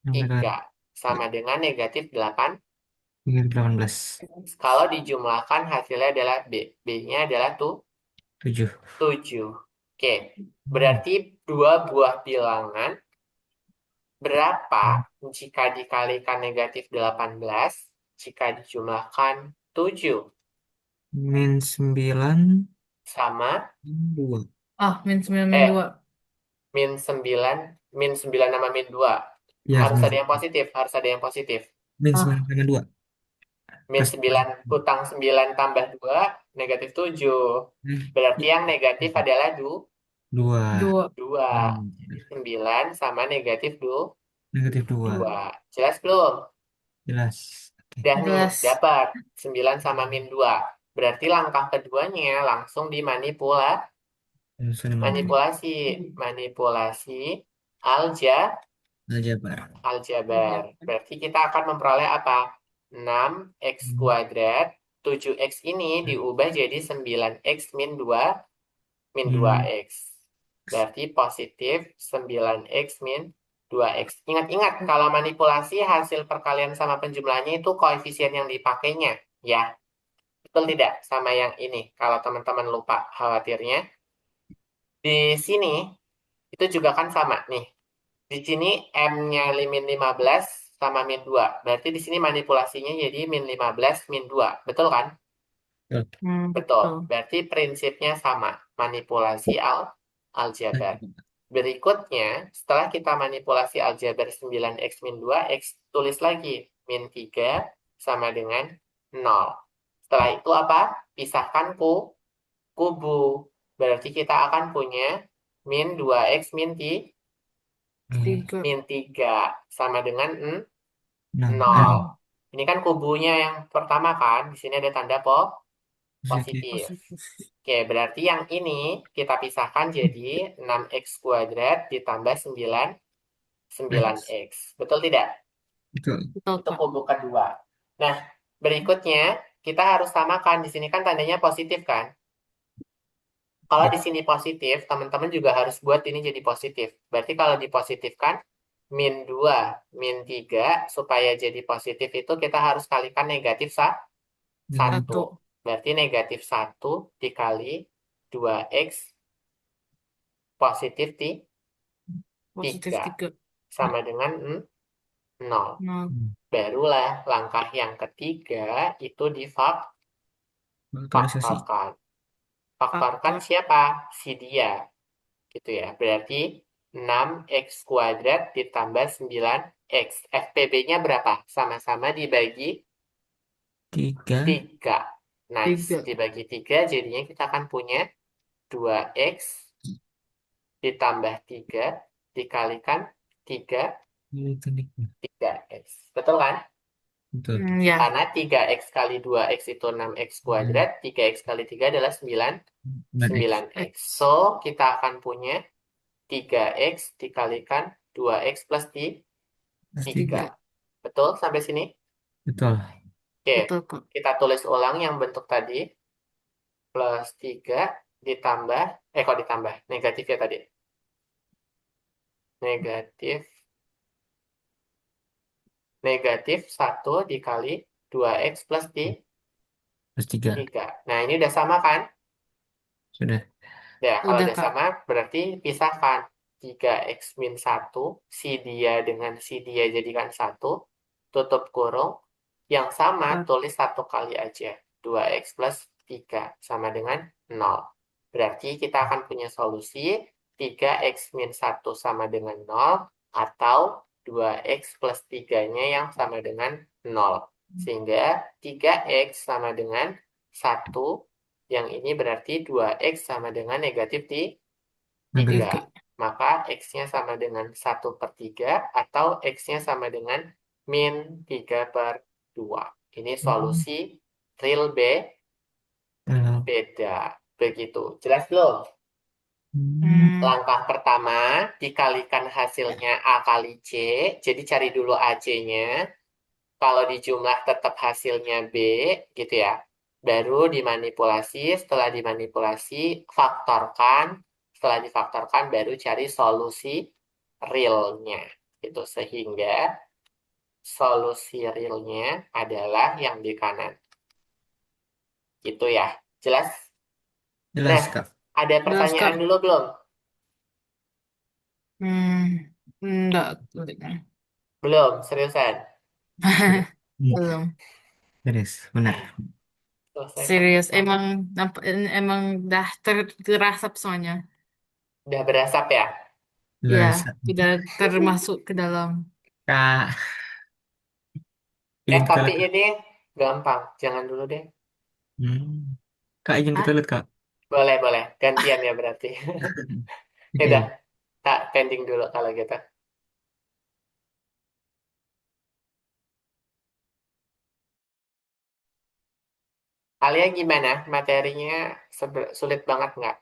A: 3 sama dengan negatif 8.
B: 18.
A: Kalau dijumlahkan hasilnya adalah B. B-nya adalah
B: 7.
A: 7. Oke,
B: Hmm.
A: berarti dua buah bilangan berapa jika dikalikan negatif 18 jika dijumlahkan 7
B: -9
A: sama
C: -2. Ah, -9
A: eh
C: -2.
A: min 9 sama min 2
B: Ya,
A: harus ada yang positif, harus ada yang positif.
B: -9
C: Ah,
B: sama 2.
A: Min
B: Pas
A: 9 hutang 9 tambah 2 negatif 7. Berarti yang negatif adalah
B: 2.
C: 2.
A: 2. 9 sama negatif
B: Negatif 2.
A: 2. Jelas belum?
B: Jelas. Oke.
A: Udah nih,
C: Jelas.
A: dapat 9 sama min 2. Berarti langkah keduanya langsung
B: Sudah
A: manipulasi. Manipulasi alja,
B: aljabar.
A: aljabar. Berarti kita akan memperoleh apa? 6x kuadrat. 7x ini diubah jadi 9x min 2 min
B: Hmm.
A: 2x. Berarti positif 9x min 2x. Ingat-ingat, kalau manipulasi hasil perkalian sama penjumlahnya itu koefisien yang dipakainya. Ya, betul tidak? Sama yang ini. Kalau teman-teman lupa khawatirnya. Di sini, itu juga kan sama nih. Di sini M-nya min 15 sama min 2. Berarti di sini manipulasinya jadi min 15 min 2. Betul kan?
B: Betul.
A: Betul.
C: Betul.
A: Berarti prinsipnya sama. Manipulasi aljabar. Berikutnya, setelah kita manipulasi aljabar 9x min 2x, tulis lagi min 3 sama dengan 0. Setelah itu apa? Pisahkan kubu. Berarti kita akan punya min 2x
B: Oke.
C: 3.
A: min 3 sama dengan
B: Nah,
A: 0. Ini kan kubunya yang pertama kan? Di sini ada tanda
B: positif.
A: positif.
C: Positif.
A: Oke, berarti yang ini kita pisahkan jadi 6x kuadrat ditambah 9
B: X.
A: 9x. Betul tidak?
B: Betul.
C: Betul,
A: Itu
C: Kak.
A: kubu kedua. Nah, berikutnya kita harus samakan. Di sini kan tandanya positif kan? Kalau
B: Ya.
A: di sini positif, teman-teman juga harus buat ini jadi positif. Berarti kalau dipositifkan, min 2, min 3, supaya jadi positif itu kita harus kalikan negatif
B: Dengan
A: 1.
C: Satu.
A: Berarti negatif 1 dikali 2x positif
C: Positif
A: 3
C: tiga.
A: sama dengan 0.
C: Nol.
A: Barulah langkah yang ketiga itu
B: aktualisasi.
A: difaktorkan. Faktorkan
C: Faktor.
A: siapa? Si dia. Gitu ya. Berarti 6x kuadrat ditambah 9x. FPB-nya berapa? Sama-sama dibagi
B: 3.
A: 3. Nice.
C: Tiga.
A: Dibagi 3 jadinya kita akan punya 2x ditambah 3 dikalikan 3,
B: Itu nih.
A: 3x. Betul kan?
B: Betul.
C: Ya.
A: Karena 3x kali 2x itu 6x
B: Hmm.
A: kuadrat, 3x kali 3 adalah
B: Dan X
A: 9x.
C: X.
A: So, kita akan punya 3x dikalikan 2x plus
B: plus
A: 3.
B: 3.
C: Tiga.
A: Betul sampai sini?
B: Betul.
A: Oke,
C: Betul, Kak.
A: kita tulis ulang yang bentuk tadi. Plus 3 ditambah, kok ditambah? Negatif ya tadi. Negatif, negatif 1 dikali 2x plus
B: Plus 3.
A: 3. Nah, ini udah sama kan?
B: Sudah.
A: Ya, kalau
C: Udah,
A: udah
C: Kak.
A: sama berarti pisahkan 3x min 1, si dia dengan si dia jadikan 1, tutup kurung, yang sama
C: Satu.
A: tulis 1 kali aja, 2x plus 3 sama dengan 0. Berarti kita akan punya solusi 3x min 1 sama dengan 0, atau 2x plus 3-nya yang sama dengan 0. Sehingga 3x sama dengan 1, yang ini berarti 2x sama dengan negatif 3.
B: Negatif.
C: Tiga.
A: Maka x-nya sama dengan 1/3 atau x-nya sama dengan min 3/2. Ini
B: Hmm.
A: solusi real
B: Kalau
A: beda. Begitu. Jelas belum?
B: hmm.
C: Hmm.
A: Langkah pertama, dikalikan hasilnya A kali C. Jadi cari dulu AC-nya. Kalau dijumlah tetap hasilnya B, gitu ya. Baru dimanipulasi, setelah dimanipulasi, faktorkan. Setelah difaktorkan, baru cari solusi realnya. Gitu. Sehingga solusi realnya adalah yang di kanan. Gitu ya. Jelas? Nah,
B: Jelas, Kak.
A: ada
C: Jelas,
A: pertanyaan
C: Kak.
A: dulu belum?
C: Hmm. Enggak.
A: Belum, seriusan.
B: Sudah. Hmm.
C: Belum.
B: Beres. Benar.
A: Selesaikan
C: Serius.
A: pertama.
C: Emang dah terasap soalnya.
A: Udah berasap ya?
C: Ya,
B: Jelas.
C: tidak termasuk ke dalam.
B: Kak, izin ke
A: Tapi
B: toilet, Kak.
A: ini gampang. Jangan dulu deh.
B: Hmm. Kak, izin ke
C: Ah,
B: toilet, Kak.
A: Boleh, boleh. Gantian ya berarti. Ya udah,
B: Oke.
A: tak pending dulu kalau gitu. Alia gimana? Materinya sulit banget nggak?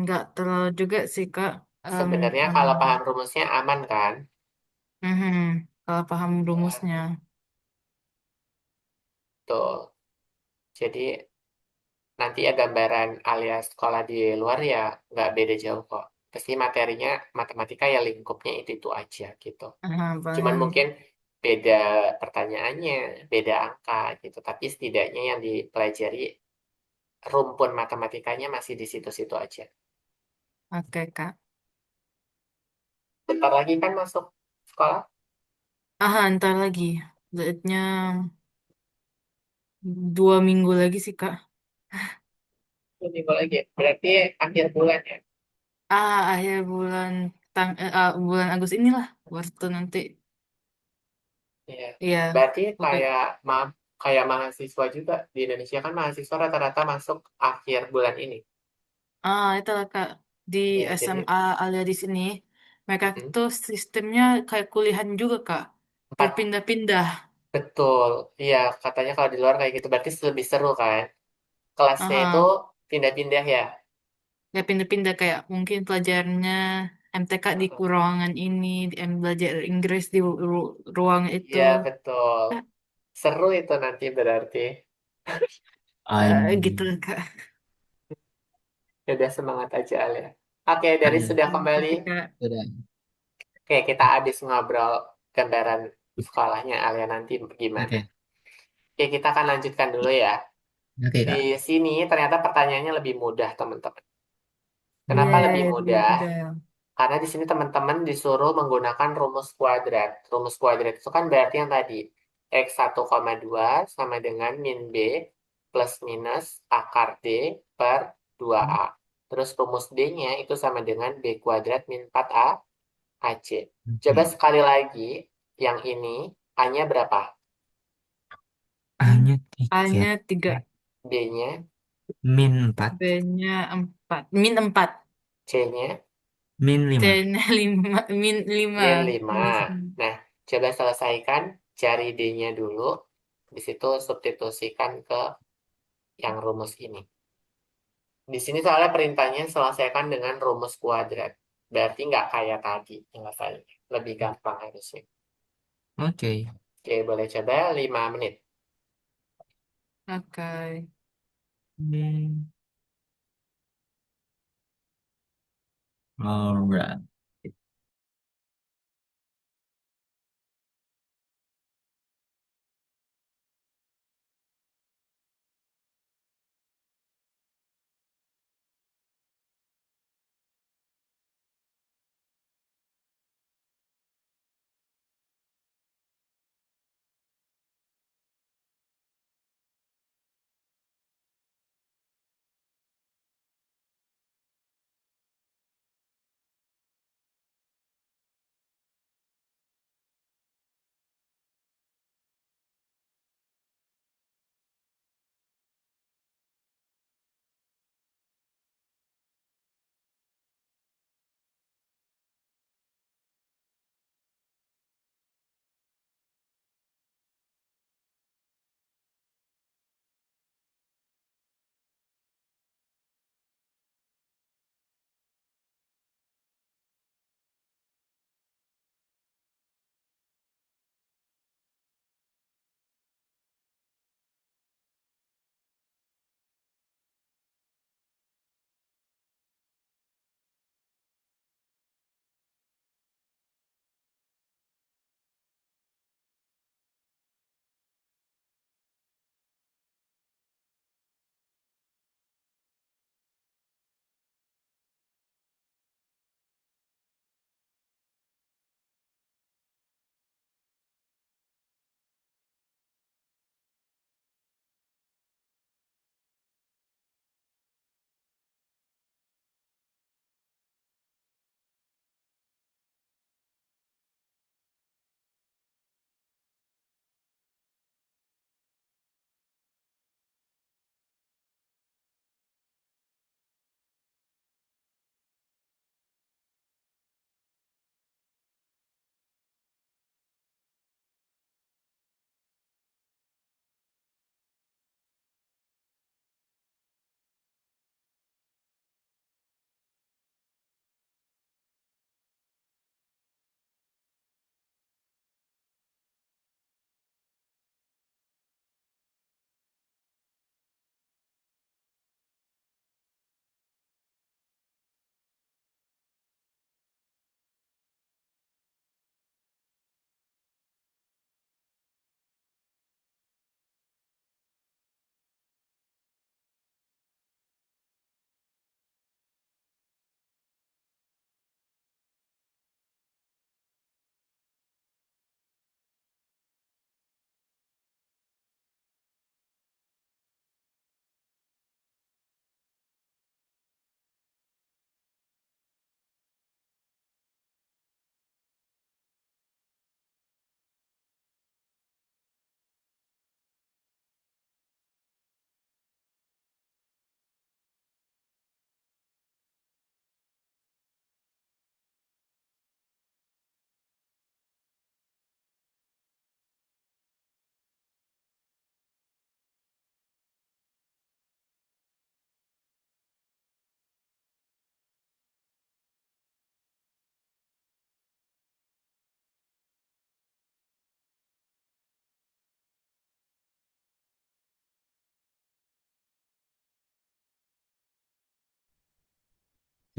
C: nggak terlalu juga sih, Kak. Em,
A: Sebenarnya
C: em,
A: kalau paham rumusnya aman kan?
C: mhm, Kalau paham
A: Ya,
C: rumusnya.
A: tuh. Jadi nanti ya gambaran Alia sekolah di luar ya nggak beda jauh kok. Pasti materinya matematika ya lingkupnya itu aja gitu. Cuman
C: Paling,
A: mungkin beda pertanyaannya, beda angka gitu. Tapi setidaknya yang dipelajari rumpun matematikanya masih di situ-situ aja.
C: oke, Kak.
A: Bentar lagi kan masuk sekolah?
C: Ntar lagi. Lihatnya 2 minggu lagi sih, Kak.
A: Minggu lagi. Berarti akhir bulan ya?
C: Akhir bulan Agustus inilah. Waktu nanti.
A: Iya.
C: Iya,
A: Berarti
C: oke.
A: kayak mahasiswa juga di Indonesia kan mahasiswa rata-rata masuk akhir bulan ini.
C: Itu lah, Kak. Di
A: Ya, jadi
C: SMA Alia di sini, mereka
A: hmm,
C: tuh sistemnya kayak kuliahan juga, Kak.
A: empat
C: Berpindah-pindah.
A: betul. Iya, katanya kalau di luar kayak gitu berarti lebih seru kan? Kelasnya itu
C: Aha.
A: pindah-pindah ya.
C: Ya pindah-pindah kayak mungkin pelajarannya. MTK di
A: Heeh.
C: ruangan ini, belajar Inggris di ruang itu.
A: Iya, betul.
C: Eh,
A: Seru itu nanti berarti.
C: gitu
B: Anjing.
C: Kak.
A: Ya udah semangat aja Alia. Oke, dari
B: Ayo,
A: sudah kembali.
C: Makasih Kak.
B: sudah.
A: Oke, kita habis ngobrol gambaran sekolahnya Alia nanti gimana.
B: Oke,
A: Oke, kita akan lanjutkan dulu ya.
B: oke
A: Di
B: Kak.
A: sini ternyata pertanyaannya lebih mudah, teman-teman. Kenapa lebih
C: Yeay, lebih
A: mudah?
C: mudah.
A: Karena di sini teman-teman disuruh menggunakan rumus kuadrat. Rumus kuadrat itu kan berarti yang tadi. X1,2 sama dengan min B plus minus akar D per 2A. Terus rumus D-nya itu sama dengan B kuadrat min 4A AC. Coba
B: Oke.
A: sekali lagi, yang ini A-nya berapa?
C: Hmm.
B: A-nya 3.
C: A-nya 3,
A: B-nya,
B: Min 4.
C: B-nya 4, min 4,
A: C-nya,
B: Min 5.
C: C-nya 5, min 5.
A: min 5.
C: Plus.
A: Nah, coba selesaikan, cari D-nya dulu. Di situ substitusikan ke yang rumus ini. Di sini soalnya perintahnya selesaikan dengan rumus kuadrat. Berarti nggak kayak tadi selesainya. Lebih gampang harusnya.
B: Oke.
A: Oke, boleh coba 5 menit.
C: Oke.
B: Hmm. Alright.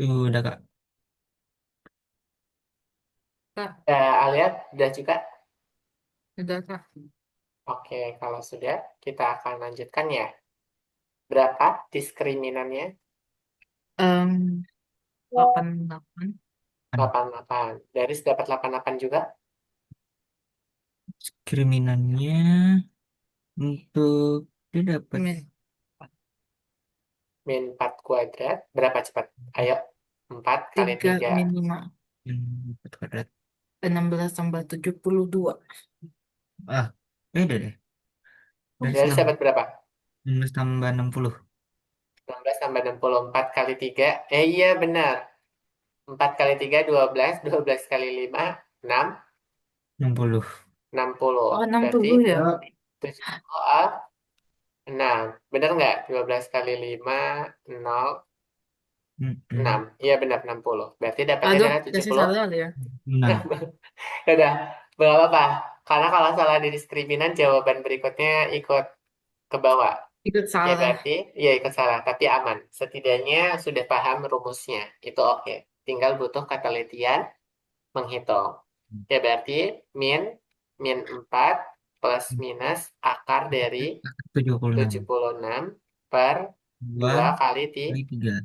B: Sudah Kak.
C: Kak,
A: Lihat, udah juga.
C: udah Kak.
A: Oke, kalau sudah, kita akan lanjutkan ya. Berapa diskriminannya?
C: Em, 88.
A: 88. Garis dapat 88 juga.
B: Kriminannya untuk dia dapat
C: Min-
A: Min 4 kuadrat. Berapa cepat? Ayo. 4 kali
C: 3
A: 3.
C: min 5.
B: 4 kuadrat.
C: 16 tambah 72.
B: Ah, beda deh. Garis
A: Garis dapat berapa?
B: 16 tambah 60.
A: 16 tambah 64 kali 3. Iya benar. 4 kali 3, 12. 12 kali 5, 6.
B: 60.
A: 60.
C: Oh,
A: Berarti
C: 60 ya?
A: 70 6. Benar nggak? 12 kali 5, 0, 6.
B: Mm-mm.
A: Iya benar 60. Berarti dapatnya
C: Aduh,
A: adalah
C: kasih
A: 70.
C: salah ya.
B: 6.
A: Udah, nggak apa-apa. Karena kalau salah di diskriminan, jawaban berikutnya ikut ke bawah.
C: Ikut
A: Ya
C: salah.
A: berarti, ya ikut salah, tapi aman. Setidaknya sudah paham rumusnya. Itu oke. Tinggal butuh ketelitian menghitung. Ya berarti min, min 4 plus minus akar dari
B: 76.
A: 76 per
B: 2
A: 2 kali
B: kali 3.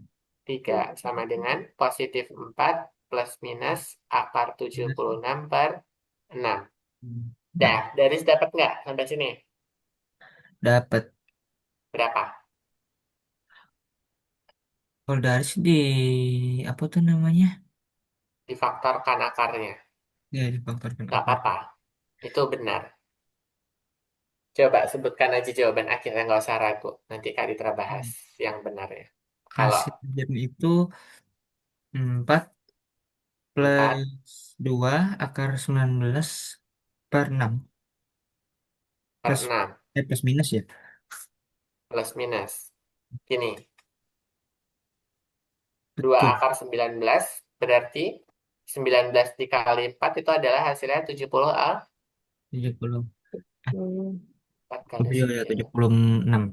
A: 3 sama dengan positif 4 plus minus akar 76 per 6. Dah,
B: 6.
A: garis dapat nggak sampai sini?
B: Dapat.
A: Berapa?
B: Kalau dari sih di apa tuh namanya?
A: Difaktorkan akarnya.
B: Ya, difaktorkan
A: Nggak
B: akar.
A: apa-apa. Itu benar. Coba sebutkan aja jawaban akhirnya, nggak usah ragu. Nanti Kak Ditra bahas yang benar ya. Kalau
B: Hasil jadi itu 4
A: 4
B: plus 2 akar 19 per 6.
A: per
B: Plus,
A: 6
B: plus minus ya.
A: plus minus. Gini, 2
B: Betul.
A: akar 19 berarti 19 dikali 4 itu adalah hasilnya 70 al.
B: 70.
A: 4
B: Oh
A: kali
B: iya, ya,
A: 9.
B: 76.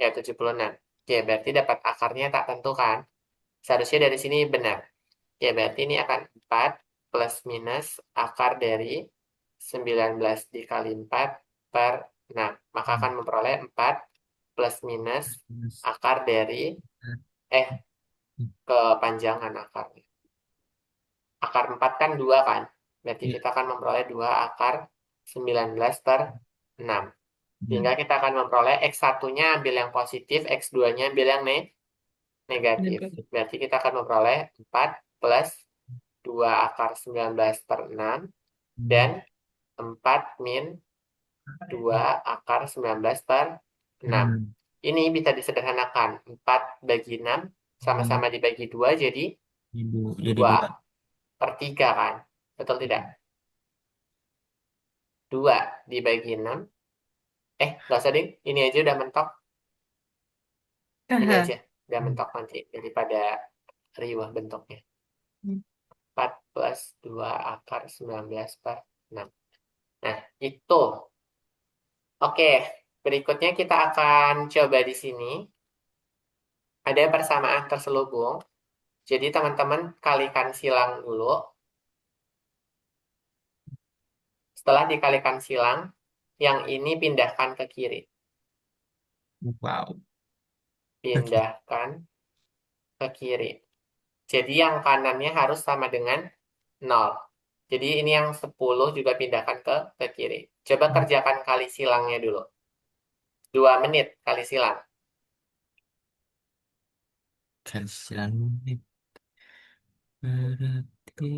A: Ya, 76. Oke, berarti dapat akarnya tak tentu kan? Seharusnya dari sini benar. Ya, berarti ini akan 4 plus minus akar dari 19 dikali 4 per 6. Maka akan memperoleh 4 plus minus
B: Minus.
A: akar dari, eh, kepanjangan akarnya. Akar 4 kan 2 kan? Berarti
B: Ya,
A: kita akan memperoleh 2 akar 19 per 6. Sehingga
B: ya.
A: kita akan memperoleh X1-nya ambil yang positif, X2-nya ambil yang negatif.
C: Negatif.
A: Berarti kita akan memperoleh 4 plus 2 akar 19 per 6 dan 4 min 2 akar 19 per 6.
B: Hmm.
A: Ini bisa disederhanakan. 4 bagi 6 sama-sama dibagi 2 jadi
B: Jadi
A: 2
B: dua.
A: per 3 kan? Betul tidak? 2 dibagi 6. Nggak usah ding. Ini aja udah mentok. Ini
C: Haha.
A: aja. Udah mentok nanti. Daripada riwah bentuknya. 4 plus 2 akar 19 per 6. Nah, itu. Oke, berikutnya kita akan coba di sini. Ada persamaan terselubung. Jadi teman-teman kalikan silang dulu. Setelah dikalikan silang, yang ini pindahkan ke kiri.
B: Wow. Oke.
A: Pindahkan ke kiri. Jadi yang kanannya harus sama dengan 0. Jadi ini yang 10 juga pindahkan ke kiri. Coba kerjakan kali silangnya dulu. 2 menit kali silang.
B: Kansilan berarti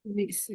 C: Bisa.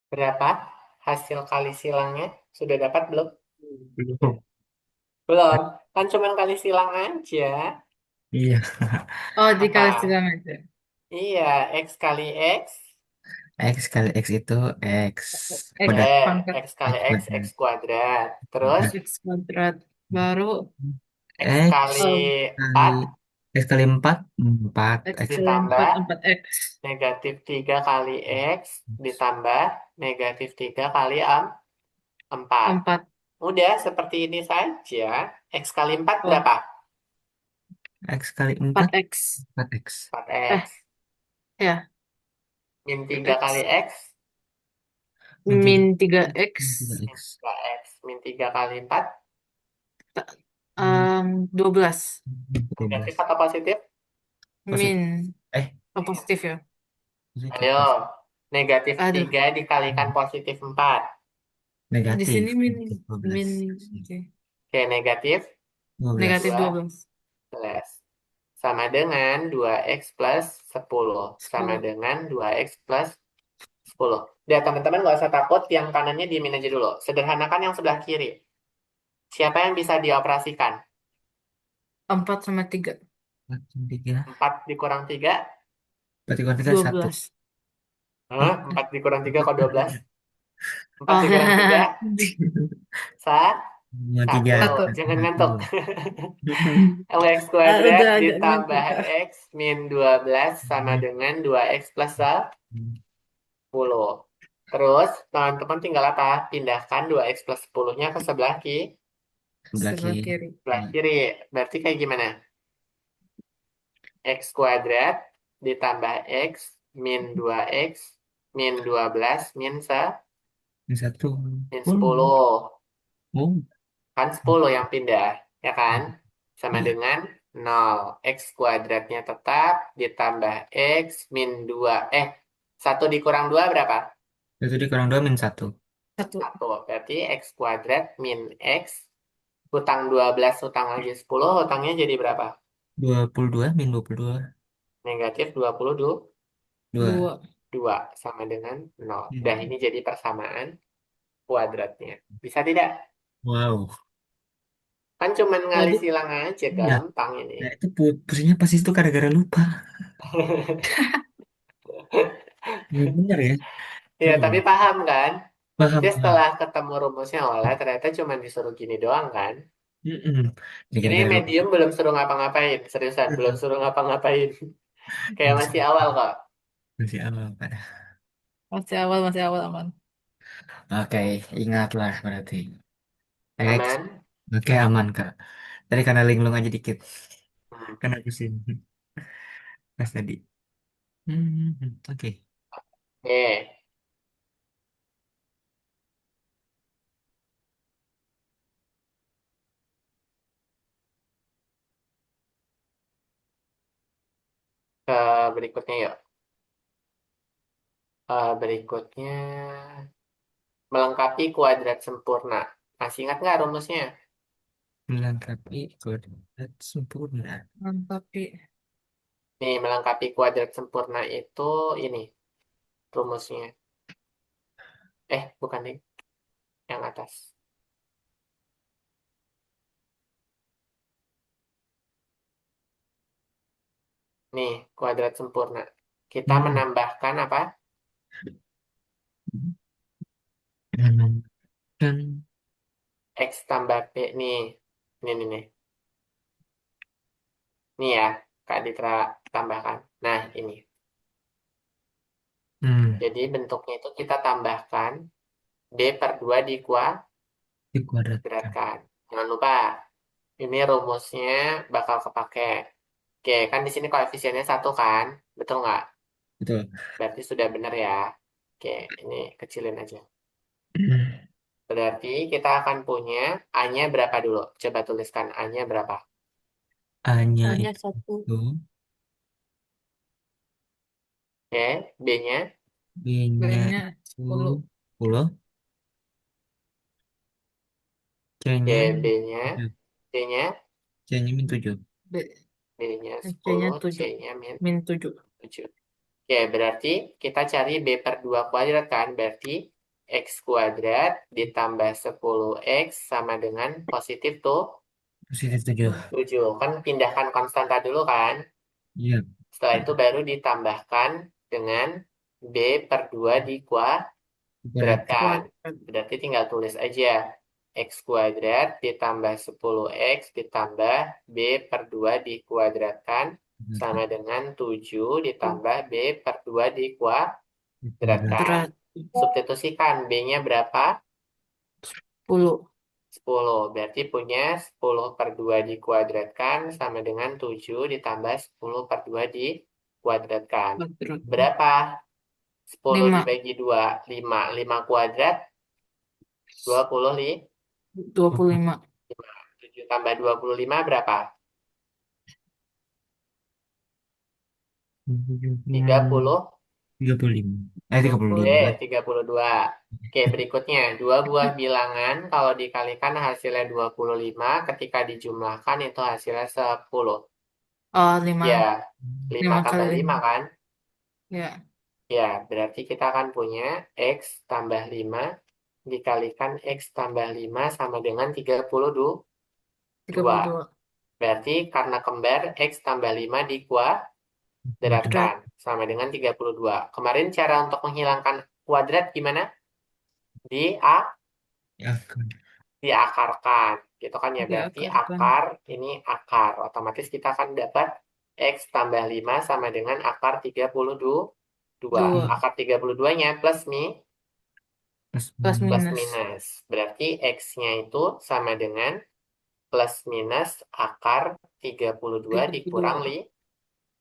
A: Berapa hasil kali silangnya? Sudah dapat belum?
B: Belum.
A: Belum. Kan cuma kali silang aja.
B: Iya.
C: Oh, dikali
A: Apa?
C: silang aja.
A: Iya, X kali X.
B: X kali X itu X
C: X
B: kuadrat.
C: pangkat
A: X kali
B: X
A: X, X
B: kuadrat.
A: kuadrat. Terus
C: X kuadrat. Baru
A: X kali
B: X
C: um,
B: kali
A: 4
B: X kali 4 4
C: X
B: X
C: kali 4,
A: ditambah
C: 4X.
A: negatif 3 kali X ditambah negatif 3 kali 4.
C: 4.
A: Udah seperti ini saja. X kali 4
C: Oh,
A: berapa?
B: X kali 4
C: 4X.
B: 4X
A: 4X.
C: Eh, ya,
A: Min 3 kali
C: 4X.
A: X.
B: min 3
C: Min 3X.
B: 3X
A: Min 3X. Min 3 kali 4.
B: min
C: 12.
A: Negatif
B: 12
A: atau positif?
B: positif.
C: Min. Oh, positif ya.
B: Positif
A: Ayo.
B: positif.
A: Negatif
C: Aduh,
A: 3 dikalikan positif 4.
C: di
B: Negatif
C: sini min.
B: negatif
C: Min.
B: 12
C: Oke.
A: Oke, negatif
C: Negatif
B: 12
C: 12.
A: 12. Sama dengan 2X plus 10. Sama
C: 10.
A: dengan 2X plus 10. Udah, teman-teman nggak usah takut. Yang kanannya diamin aja dulu. Sederhanakan yang sebelah kiri. Siapa yang bisa dioperasikan?
C: 4 sama 3.
B: 3
A: 4 dikurang 3.
B: berarti kurang 3 1
C: 12.
A: Hah? 4 dikurang 3 kok 12? 4
C: Oh,
A: dikurang 3.
B: mau 3
A: Satu.
C: satu.
A: Jangan
B: satu
A: ngantuk. X
C: Ah,
A: kuadrat
C: udah agak ngantuk,
A: ditambah
C: Kak.
A: X min 12 sama dengan 2X plus 10. Terus, teman-teman tinggal apa? Pindahkan 2X plus 10-nya ke sebelah
B: sebelah
C: Sebelah
B: kiri.
C: kiri.
A: sebelah kiri. Berarti kayak gimana? X kuadrat ditambah X min 2X min 12 min
B: Ini satu
A: min
B: pun
A: 10.
B: oh
A: Kan 10 yang pindah, ya kan? Sama dengan 0. X kuadratnya tetap ditambah X min 2. 1 dikurang 2 berapa?
B: itu dikurang 2 min 1
C: Satu.
A: 1. Berarti X kuadrat min X. Hutang 12, hutang lagi 10, hutangnya jadi berapa?
B: 22 min 22
A: Negatif 22
B: 2
C: Dua.
A: sama dengan 0. Dan
B: Hmm.
A: ini jadi persamaan kuadratnya. Bisa tidak?
B: Wow.
A: Kan cuman ngali
C: Waduh.
A: silang aja,
B: Ya,
A: gampang ini.
B: nah itu pusingnya pas itu gara-gara lupa. Ya, benar ya.
A: Ya,
B: Hmm.
A: tapi paham kan?
B: Paham,
A: Maksudnya
B: paham.
A: setelah ketemu rumusnya, oh lah ternyata cuma disuruh gini doang kan?
B: Mm-mm. Jadi
A: Ini
B: gara-gara lupa.
A: medium belum suruh ngapa-ngapain, seriusan belum suruh ngapa-ngapain. Kayak masih awal kok.
B: Masih awal, Pak.
C: Masih awal aman.
B: Oke, ingatlah berarti. X.
A: Aman?
B: Oke, aman, Kak. Tadi karena linglung aja dikit.
A: Hmm.
B: Karena pusing. Pas tadi. Oke.
A: Oke, ke berikutnya yuk. Berikutnya melengkapi kuadrat sempurna. Masih ingat nggak rumusnya?
B: Melengkapi koordinat sempurna.
C: Tapi
A: Nih, melengkapi kuadrat sempurna itu ini rumusnya. Bukan nih, yang atas. Nih, kuadrat sempurna. Kita
B: Hmm.
A: menambahkan apa?
B: Menambahkan.
A: X tambah P. Nih, nih. Nih ya, Kak Ditra tambahkan. Nah, ini.
B: Hmm.
A: Jadi bentuknya itu kita tambahkan B per 2
B: Dikuadratkan.
A: dikuadratkan. Jangan lupa, ini rumusnya bakal kepake. Oke, kan di sini koefisiennya 1 kan? Betul nggak?
B: Betul.
A: Berarti sudah benar ya. Oke, ini kecilin aja. Berarti kita akan punya A-nya berapa dulu? Coba tuliskan A-nya berapa?
B: A-nya
C: hanya
B: itu
C: satu.
A: Oke, B-nya.
B: B-nya
C: B-nya
B: itu
C: 10.
B: 10. C-nya
A: Oke, B-nya.
B: 7.
A: C-nya.
B: C-nya min 7.
C: B.
A: B-nya
C: C-nya
A: 10,
C: 7.
A: C-nya min
C: Min 7.
A: 7. Oke, berarti kita cari B per 2 kuadrat kan? Berarti X kuadrat ditambah 10X sama dengan positif tuh
B: Positif 7.
A: 7. Kan pindahkan konstanta dulu kan.
B: Iya.
A: Setelah itu baru ditambahkan dengan B per 2
B: Berat.
A: dikuadratkan.
C: Kuadrat.
A: Berarti tinggal tulis aja. X kuadrat ditambah 10X ditambah B per 2 dikuadratkan sama dengan 7 ditambah B per 2 dikuadratkan.
C: Berat.
A: Substitusikan B-nya berapa?
C: 10.
A: 10. Berarti punya 10 per 2 dikuadratkan sama dengan 7 ditambah 10 per 2 dikuadratkan.
C: Kuadrat.
A: Berapa? 10
C: 5.
A: dibagi 2, 5. 5 kuadrat, 25.
C: 25.
A: 7 tambah 25 berapa? 30.
B: 35. 32.
C: 25.
A: 32. Oke, berikutnya. Dua buah bilangan kalau dikalikan hasilnya 25, ketika dijumlahkan itu hasilnya 10.
C: Oh, 5.
A: Ya, 5
C: 5 kali
A: tambah 5
C: 5.
A: kan?
C: Ya.
A: Ya, berarti kita akan punya X tambah 5 dikalikan X tambah 5 sama dengan 32.
C: 32.
A: Berarti karena kembar X tambah 5 dikuadratkan
C: Berat.
A: sama dengan 32. Kemarin cara untuk menghilangkan kuadrat gimana? Di
B: Ya, kan.
A: diakarkan. Gitu kan ya, berarti
C: Diakarkan.
A: akar ini akar. Otomatis kita akan dapat X tambah 5 sama dengan akar 32.
C: 2.
A: Akar 32-nya plus
B: Plus
C: Plus
A: plus
C: minus.
A: minus. Berarti X-nya itu sama dengan plus minus akar 32 dikurang
C: 32.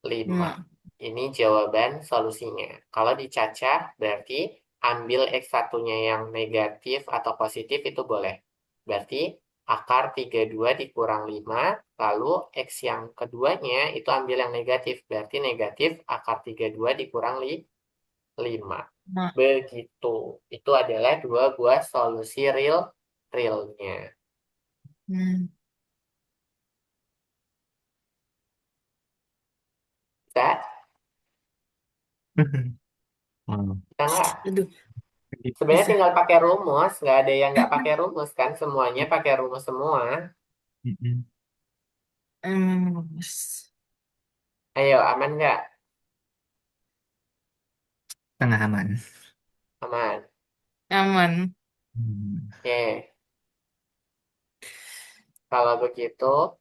A: 5.
C: 5.
A: Ini jawaban solusinya. Kalau dicacah berarti ambil X1-nya yang negatif atau positif itu boleh. Berarti akar 32 dikurang 5, lalu X yang keduanya itu ambil yang negatif. Berarti negatif akar 32 dikurang 5.
C: 5.
A: Begitu. Itu adalah dua buah solusi realnya.
C: Hmm.
A: Bisa?
B: Oh.
A: Bisa nggak?
C: Aduh,
A: Sebenarnya
C: bisa.
A: tinggal pakai rumus. Nggak ada yang nggak pakai rumus kan. Semuanya pakai rumus semua.
B: Mm-mm.
C: Hmm.
A: Ayo, aman nggak?
B: Tengah aman.
A: Aman.
C: Aman.
B: Hmm.
A: Oke. Kalau begitu,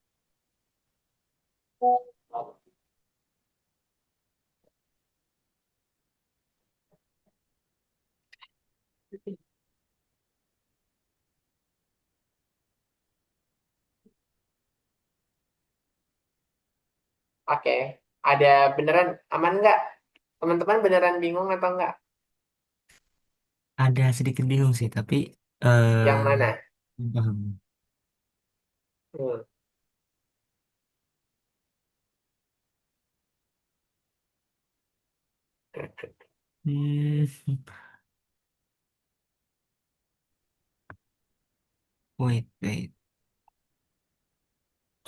A: oke. Ada beneran aman nggak? Teman-teman beneran bingung atau nggak?
B: Ada sedikit bingung sih, tapi
A: Yang mana?
B: paham.
A: Hmm.
B: Hmm. Wait, wait.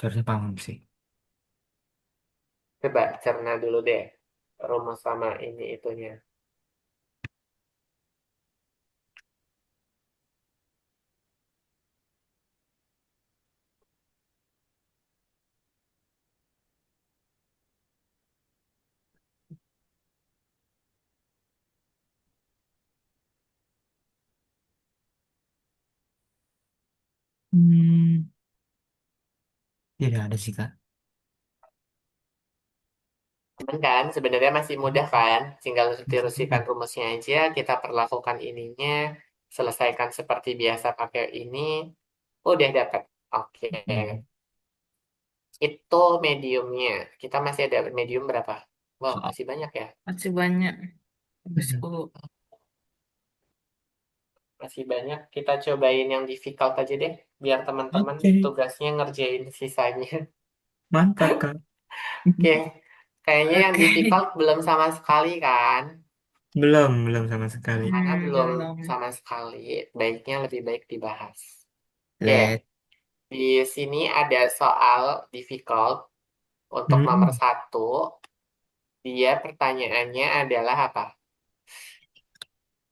B: Harusnya paham sih.
A: Coba cerna dulu deh. Rumus sama ini itunya.
B: Hmm. Tidak ada sih, Kak.
A: Aman kan? Sebenarnya masih mudah kan? Tinggal terusikan rumusnya aja. Kita perlakukan ininya. Selesaikan seperti biasa pakai ini. Udah dapat. Oke.
B: Hmm.
A: Itu mediumnya. Kita masih ada medium berapa? Wow, masih banyak ya.
C: Masih banyak. Habis
B: Hmm.
C: 10.
A: Masih banyak. Kita cobain yang difficult aja deh. Biar teman-teman
B: Oke,
A: tugasnya ngerjain sisanya.
B: mantap, Kak.
A: Oke. Kayaknya yang
C: Oke.
A: difficult belum sama sekali kan?
B: Belum sama sekali.
A: Karena belum
C: Belum.
A: sama sekali. Baiknya lebih baik dibahas. Oke.
B: Let.
A: Di sini ada soal difficult. Untuk nomor
B: Hmm.
A: 1, dia pertanyaannya adalah apa?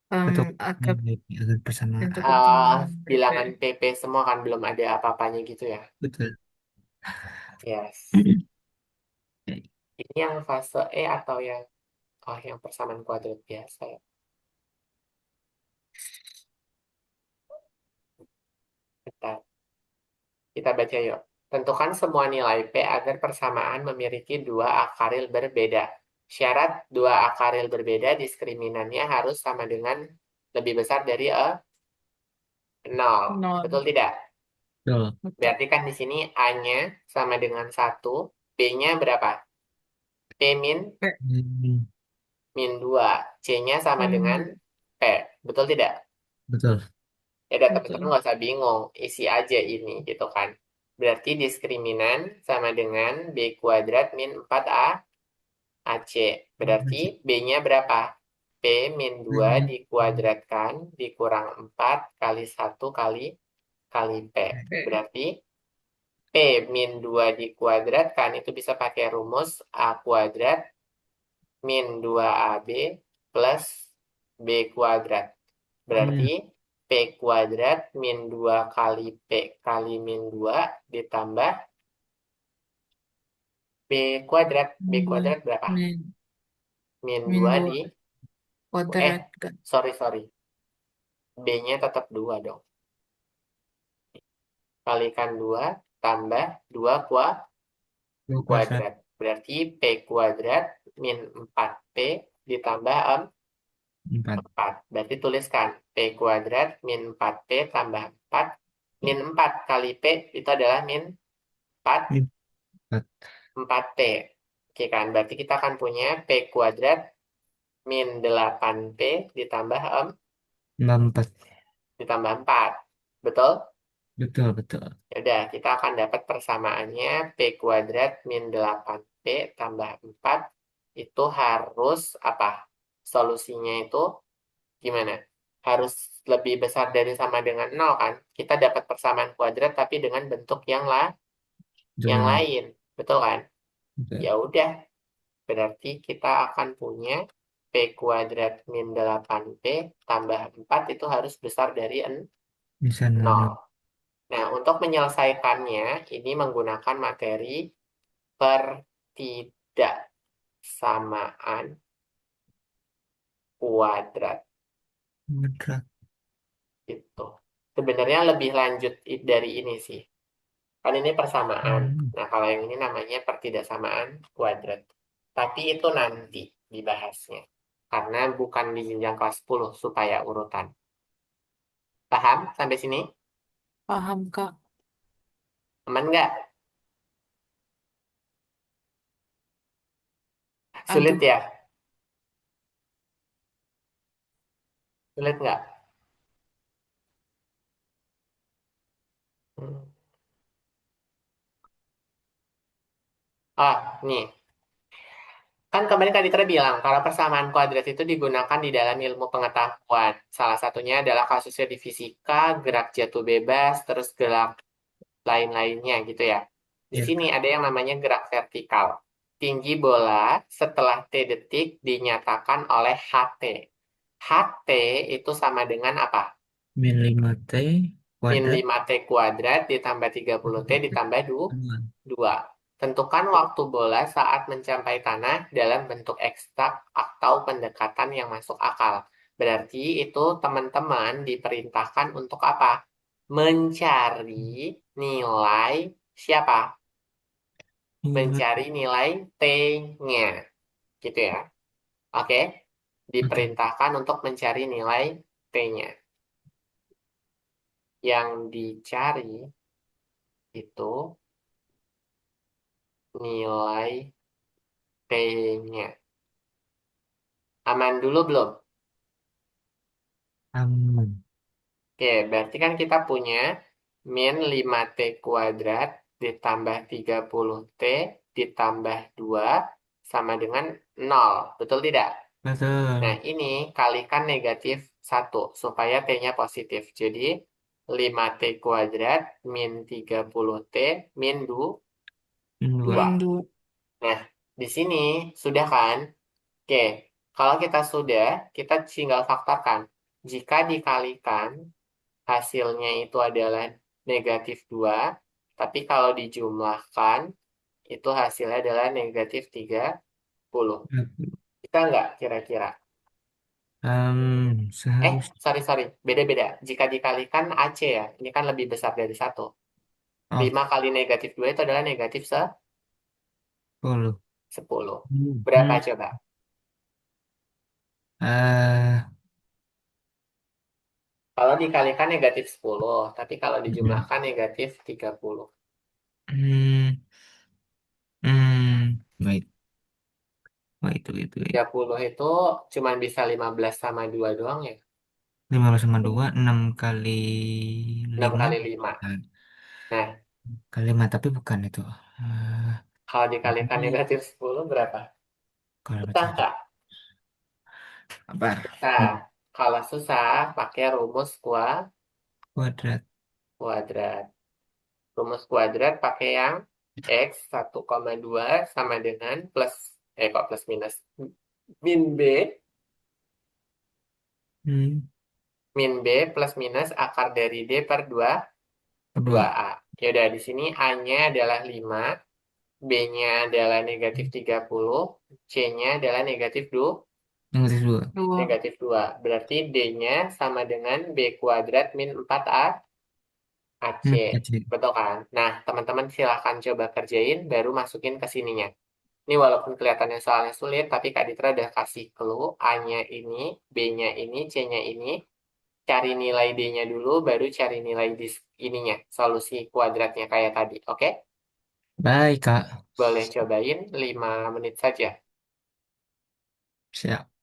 B: Atau
C: Akar
B: agar persamaan.
C: untuk pertemuan PP.
A: Bilangan PP semua kan belum ada apa-apanya gitu ya.
B: Betul.
A: Yes. Ini yang fase E atau yang persamaan kuadrat biasa ya. Bentar. Kita baca yuk. Tentukan semua nilai P agar persamaan memiliki dua akaril berbeda. Syarat dua akaril berbeda diskriminannya harus sama dengan lebih besar dari 0.
C: Nol.
A: Betul tidak?
B: Betul.
C: Betul.
A: Berarti kan di sini A-nya sama dengan 1, B-nya berapa? P min
C: P.
B: Hmm,
A: min 2, C-nya sama dengan
C: Hmm,
A: P. Betul tidak?
B: betul.
A: Ya udah teman-teman
C: betul.
A: nggak usah bingung, isi aja ini gitu kan. Berarti diskriminan sama dengan B kuadrat min 4A AC. Berarti B-nya berapa? P min 2 dikuadratkan dikurang 4 kali 1 kali P.
C: P.
A: Berarti P min 2 dikuadratkan itu bisa pakai rumus A kuadrat min 2AB plus B kuadrat.
B: Hmm,
A: Berarti P kuadrat min 2 kali P kali min 2 ditambah B kuadrat. B
C: Dua
A: kuadrat berapa?
C: min
A: Min
C: min
A: 2
C: dua
A: di...
C: kuadrat kan.
A: Sorry. B-nya tetap 2 dong. Kalikan 2 tambah 2
B: dua kuasa
A: kuadrat. Berarti P kuadrat min 4P ditambah
B: 4.
A: 4. Berarti tuliskan P kuadrat min 4P tambah 4. Min 4 kali P itu adalah min 4,
B: Ini 4.
A: 4P. Oke kan, berarti kita akan punya P kuadrat min 8P ditambah
B: 4.
A: ditambah 4. Betul?
B: Betul, betul.
A: Ya udah, kita akan dapat persamaannya P kuadrat min 8P tambah 4. Itu harus apa? Solusinya itu gimana? Harus lebih besar dari sama dengan 0 kan? Kita dapat persamaan kuadrat tapi dengan bentuk yang
B: Jalan.
A: lain. Betul kan?
B: Betul.
A: Ya udah, berarti kita akan punya P kuadrat min 8P tambah 4 itu harus besar dari
B: Bisa
A: 0.
B: 0.
A: Nah, untuk menyelesaikannya, ini menggunakan materi pertidaksamaan kuadrat.
B: Mutlak.
A: Itu. Sebenarnya lebih lanjut dari ini sih. Kan ini persamaan.
B: Hmm.
A: Nah, kalau yang ini namanya pertidaksamaan kuadrat. Tapi itu nanti dibahasnya. Karena bukan di jenjang kelas 10 supaya urutan. Paham sampai sini?
C: Paham, Kak.
A: Aman nggak? Sulit
C: Aduh,
A: ya? Sulit nggak? Hmm. Nih. Kan kemarin Kak Ditra bilang, kalau persamaan kuadrat itu digunakan di dalam ilmu pengetahuan. Salah satunya adalah kasusnya di fisika, gerak jatuh bebas, terus gerak lain-lainnya gitu ya. Di
B: Ya,
A: sini ada yang namanya gerak vertikal. Tinggi bola setelah T detik dinyatakan oleh HT. HT itu sama dengan apa?
B: min 5T
A: Min
B: kuadrat
A: 5T kuadrat ditambah 30T ditambah
B: 2.
A: 2. Tentukan waktu bola saat mencapai tanah dalam bentuk eksak atau pendekatan yang masuk akal. Berarti itu teman-teman diperintahkan untuk apa? Mencari nilai siapa? Mencari nilai T-nya. Gitu ya. Oke?
B: Oke.
A: Diperintahkan untuk mencari nilai T-nya. Yang dicari itu nilai T-nya. Aman dulu belum?
B: Aman.
A: Oke, berarti kan kita punya min 5T kuadrat ditambah 30T ditambah 2 sama dengan 0. Betul tidak? Nah,
B: Betul.
A: ini kalikan negatif 1 supaya T-nya positif. Jadi 5T kuadrat min 30T min 2.
B: Dua.
C: min dua.
A: Nah, di sini sudah kan? Oke, kalau kita sudah, kita tinggal faktorkan. jika dikalikan hasilnya itu adalah -2, tapi kalau dijumlahkan itu hasilnya adalah -30. Kita nggak kira-kira?
B: Seharusnya
A: Sorry, sorry. Beda-beda. Jika dikalikan AC ya, ini kan lebih besar dari satu.
B: oh
A: 5 kali -2 itu adalah
B: sepuluh.
A: -10. Berapa
B: Hmm.
A: coba?
B: Eh,
A: Kalau dikalikan -10, tapi kalau
B: hmm,
A: dijumlahkan -30.
B: hmm, wait, wait.
A: 30 itu cuma bisa 15 sama 2 doang ya.
B: 15 sama 2, 6 kali
A: 6
B: 5.
A: kali 5.
B: Nah,
A: Nah,
B: kali 5, tapi bukan itu. Eh,
A: kalau dikalikan
B: ini
A: -10 berapa?
B: kalau
A: Susah,
B: berarti
A: Kak?
B: apa?
A: Nah, kalau susah, pakai rumus
B: Kuadrat.
A: kuadrat. Rumus kuadrat pakai yang X 1,2 sama dengan kok plus minus. Min B,
B: Hmm,
A: min B plus minus akar dari D per 2,
B: kedua.
A: 2A. Ya udah, di sini A-nya adalah 5, B-nya adalah -30, C-nya adalah
B: Negatif 2.
C: Dua.
A: negatif 2. Berarti D-nya sama dengan B kuadrat min 4A AC.
B: Kecil.
A: Betul kan? Nah, teman-teman silahkan coba kerjain, baru masukin ke sininya. Ini walaupun kelihatannya soalnya sulit, tapi Kak Ditra udah kasih clue. A-nya ini, B-nya ini, C-nya ini. Cari nilai D-nya dulu, baru cari nilai ininya. Solusi kuadratnya kayak tadi. Oke?
B: Baik, Kak.
A: Boleh cobain 5 menit saja.
B: Siap.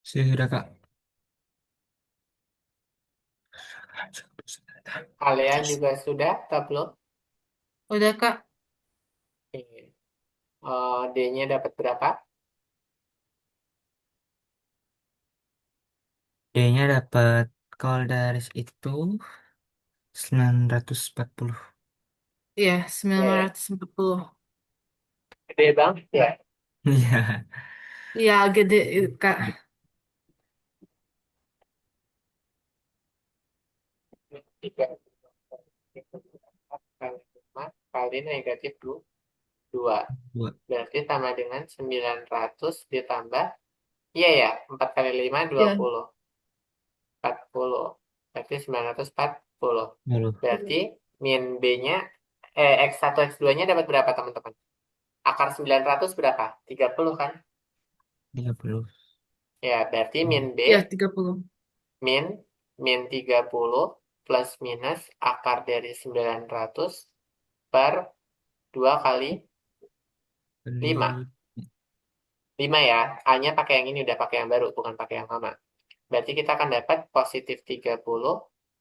B: Sudah, Kak.
A: Kalian juga sudah, atau belum?
C: Udah, Kak.
A: Oke. D-nya dapat berapa?
B: D-nya dapat kalau dari itu 940.
C: Ya,
A: Ya,
C: sembilan
A: ya.
C: ratus empat puluh.
A: Gede banget ya.
B: Iya.
C: Ya, gede, Kak.
A: Tiga kali 5 kali negatif 2.
B: Dua.
A: Berarti sama dengan 900 ditambah. Iya ya, 4 kali 5
C: Ya.
A: 20. 40. Berarti 940.
B: Lalu
A: Berarti min B-nya, X1, X2-nya dapat berapa teman-teman? Akar 900 berapa? 30 kan?
B: 30.
A: Ya, berarti min B,
C: Ya, 30.
A: min, min 30 plus minus akar dari 900 per 2 kali 5.
B: Kali
A: 5 ya, A-nya pakai yang ini, udah pakai yang baru, bukan pakai yang lama. Berarti kita akan dapat positif 30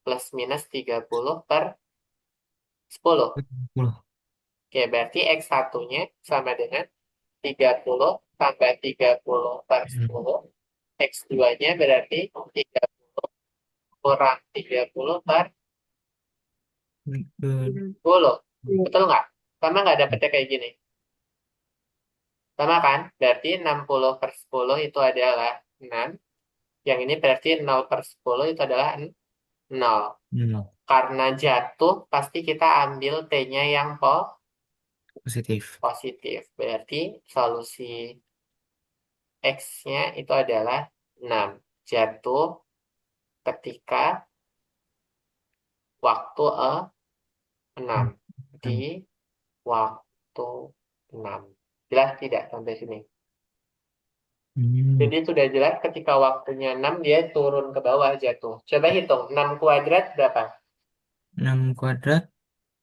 A: plus minus 30 per 10.
B: 10.
A: Oke, berarti X1-nya sama dengan 30 tambah 30 per
B: Hmm.
A: 10. X2-nya berarti 30 kurang 30 per
B: Eh,
A: 10. Betul nggak? Sama nggak dapetnya kayak gini? Sama kan? Berarti 60 per 10 itu adalah 6. Yang ini berarti 0 per 10 itu adalah 0.
B: No.
A: Karena jatuh, pasti kita ambil T-nya yang
B: Positif.
A: positif. Berarti solusi X-nya itu adalah 6. Jatuh ketika waktu 6.
B: Hmm.
A: Di waktu 6. Jelas tidak sampai sini?
B: Hmm.
A: Jadi sudah jelas ketika waktunya 6 dia turun ke bawah jatuh. Coba hitung 6 kuadrat berapa?
B: 6 kuadrat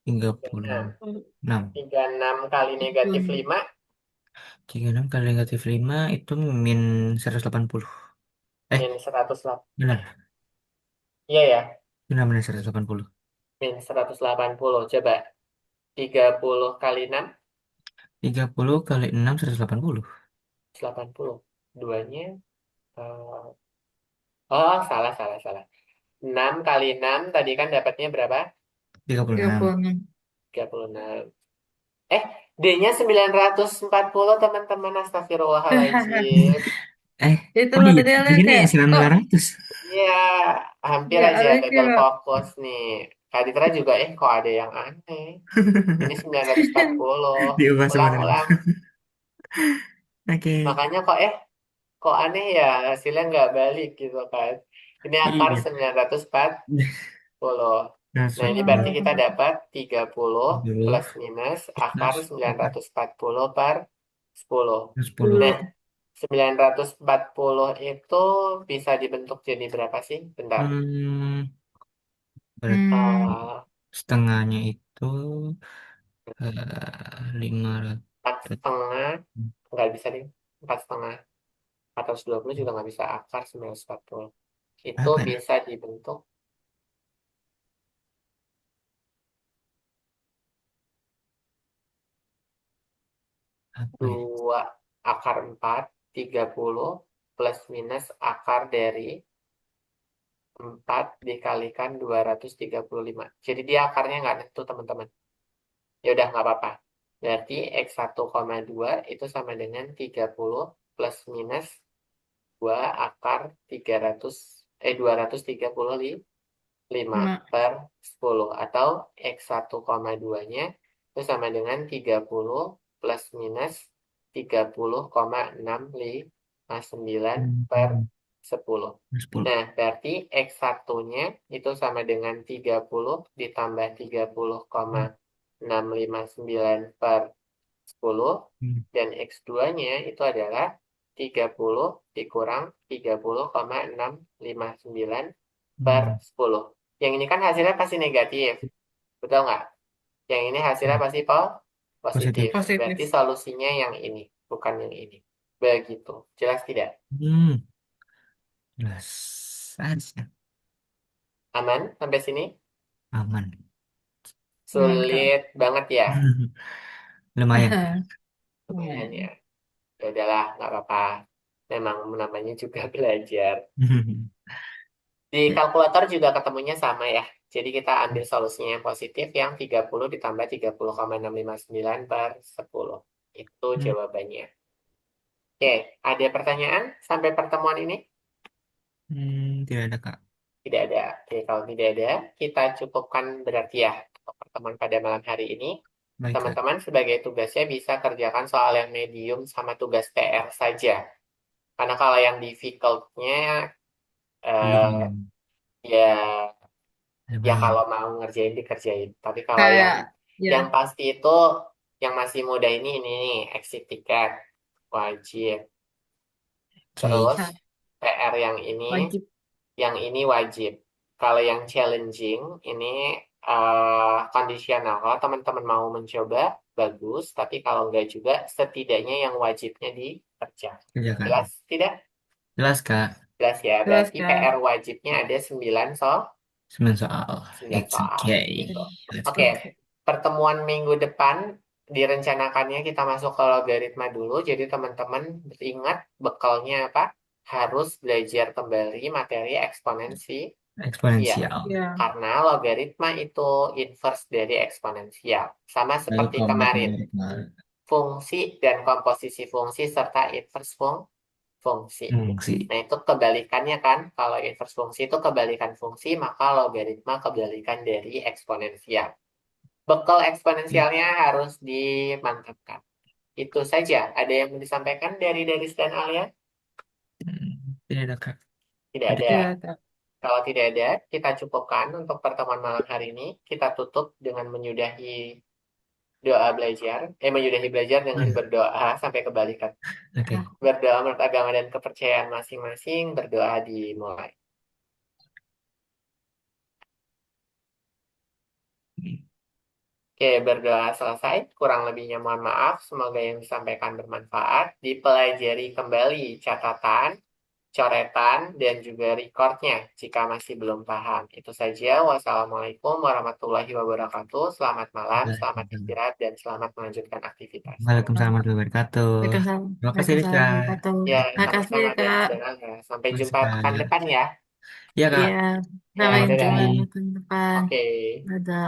B: tiga puluh
A: 36.
B: enam
A: 36 kali negatif 5
B: 36 kali negatif 5 itu min 180. Eh,
A: min 108.
B: benar.
A: Iya ya,
B: Benar, benar 180.
A: min 180. Coba 30 kali 6
B: 30 kali 6 180.
A: 80. Duanya eh, oh, salah salah salah. 6 kali 6 tadi kan dapatnya berapa?
B: 36.
C: 36.
A: 36. Eh, D-nya 940 teman-teman. Astagfirullahaladzim.
C: Itu
B: Oh iya, di
C: materialnya
B: sini
C: kayak, kok
B: 900.
A: Iya, hampir
C: nggak
A: aja
C: ada
A: gagal
C: kira.
A: fokus nih. Kak Ditra juga, kok ada yang aneh. Ini 940.
B: Diubah sama dengan.
A: Ulang-ulang.
B: Oke.
A: Makanya kok aneh ya hasilnya nggak balik gitu kan. Ini akar
B: Iya.
A: 940. Nah, ini berarti kita
B: 140.
A: dapat 30
B: 10
A: plus minus akar
B: plus
A: 940 per 10.
B: 10.
A: Nah, 940 itu bisa dibentuk jadi berapa sih? Bentar.
B: Hmm, berarti
C: Hmm,
A: Eh,
B: setengahnya itu 500.
A: 4,5. Nggak bisa nih. 4,5. 420 juga nggak bisa akar 940. Itu
B: Apa ya?
A: bisa dibentuk
B: Apa ya?
A: 2 akar 4, 30 plus minus akar dari 4 dikalikan 235. Jadi dia akarnya nggak nentu, teman-teman. Ya udah, nggak apa-apa. Berarti X1,2 itu sama dengan 30 plus minus 2 akar 235
C: cuma.
A: per 10. Atau X1,2-nya itu sama dengan 30 plus minus 30,659 per
B: Hmm,
A: 10.
B: 10.
A: Nah, berarti X1-nya itu sama dengan 30 ditambah 30,659 per 10.
B: Hmm,
A: Dan X2-nya itu adalah 30 dikurang 30,659 per
B: hmm,
A: 10. Yang ini kan hasilnya pasti negatif. Betul nggak? Yang ini hasilnya
B: hmm.
A: pasti positif.
B: Positif.
A: Berarti
C: Positif.
A: solusinya yang ini, bukan yang ini. Begitu. Jelas tidak?
B: Hmm, jelas saja.
A: Aman sampai sini?
B: Aman.
C: Mantap.
A: Sulit banget ya?
B: Lumayan.
A: Lumayan ya.
C: Hmm.
A: Ya udahlah, nggak apa-apa. Memang namanya juga belajar. Di kalkulator juga ketemunya sama ya. Jadi kita ambil solusinya yang positif yang 30 ditambah 30,659 per 10. Itu
B: Hmm,
A: jawabannya. Oke, ada pertanyaan sampai pertemuan ini?
B: tidak ada Kak.
A: Tidak ada. Oke, kalau tidak ada, kita cukupkan berarti ya untuk pertemuan pada malam hari ini.
B: Baik Kak.
A: Teman-teman sebagai tugasnya bisa kerjakan soal yang medium sama tugas PR saja. Karena kalau yang difficult-nya eh,
B: Belum
A: ya ya
B: belum.
A: kalau mau ngerjain dikerjain. Tapi kalau
C: Kayak ya,
A: yang pasti itu yang masih muda ini nih exit tiket wajib.
B: Oke.
A: Terus
C: Kak,
A: PR
C: wajib.
A: yang ini wajib. Kalau yang challenging ini kondisional. Kalau teman-teman mau mencoba bagus, tapi kalau enggak juga setidaknya yang wajibnya dikerjakan. Jelas
B: Kerjakan.
A: tidak?
B: Jelas Kak.
A: Jelas ya.
C: Jelas
A: Berarti PR
C: Kak.
A: wajibnya ada 9 soal.
B: 9 soal.
A: 9
B: It's
A: soal
B: okay.
A: gitu.
B: Let's
A: Oke,
B: go.
C: Oke.
A: pertemuan minggu depan direncanakannya kita masuk ke logaritma dulu. Jadi teman-teman ingat bekalnya apa? Harus belajar kembali materi eksponensial.
B: Eksponensial.
C: Ya.
A: Karena logaritma itu inverse dari eksponensial. Sama
B: Lalu
A: seperti
B: kombat
A: kemarin,
B: logaritma.
A: fungsi dan komposisi fungsi serta inverse fungsi.
B: Fungsi.
A: Nah, itu kebalikannya kan. Kalau inverse fungsi itu kebalikan fungsi, maka logaritma kebalikan dari eksponensial. Bekal eksponensialnya harus dimantapkan. Itu saja. Ada yang mau disampaikan dari Daris dan Alia?
B: Tidak ada Kak.
A: Tidak
B: Ada.
A: ada.
C: Ya, Kak.
A: Kalau tidak ada, kita cukupkan untuk pertemuan malam hari ini. Kita tutup dengan menyudahi belajar dengan berdoa sampai kebalikan.
B: Oke.
A: Berdoa menurut agama dan kepercayaan masing-masing, berdoa dimulai. Oke, berdoa selesai. Kurang lebihnya mohon maaf. Semoga yang disampaikan bermanfaat. Dipelajari kembali catatan, coretan, dan juga recordnya jika masih belum paham. Itu saja. Wassalamualaikum warahmatullahi wabarakatuh. Selamat malam, selamat istirahat, dan selamat melanjutkan aktivitas.
B: Waalaikumsalam warahmatullahi wabarakatuh.
C: Waalaikumsalam.
B: Terima kasih Rizka.
C: Waalaikumsalam warahmatullahi wabarakatuh.
A: Ya,
C: Makasih ya,
A: sama-sama Danis
C: Kak.
A: dan Angga. Sampai
B: Terima kasih
A: jumpa pekan
B: Kak.
A: depan ya.
B: Iya Kak.
C: Iya.
A: Ya,
C: Sampai
B: Terima
C: jumpa
B: kasih.
A: dadah.
C: di tahun depan.
A: Oke.
C: Dadah.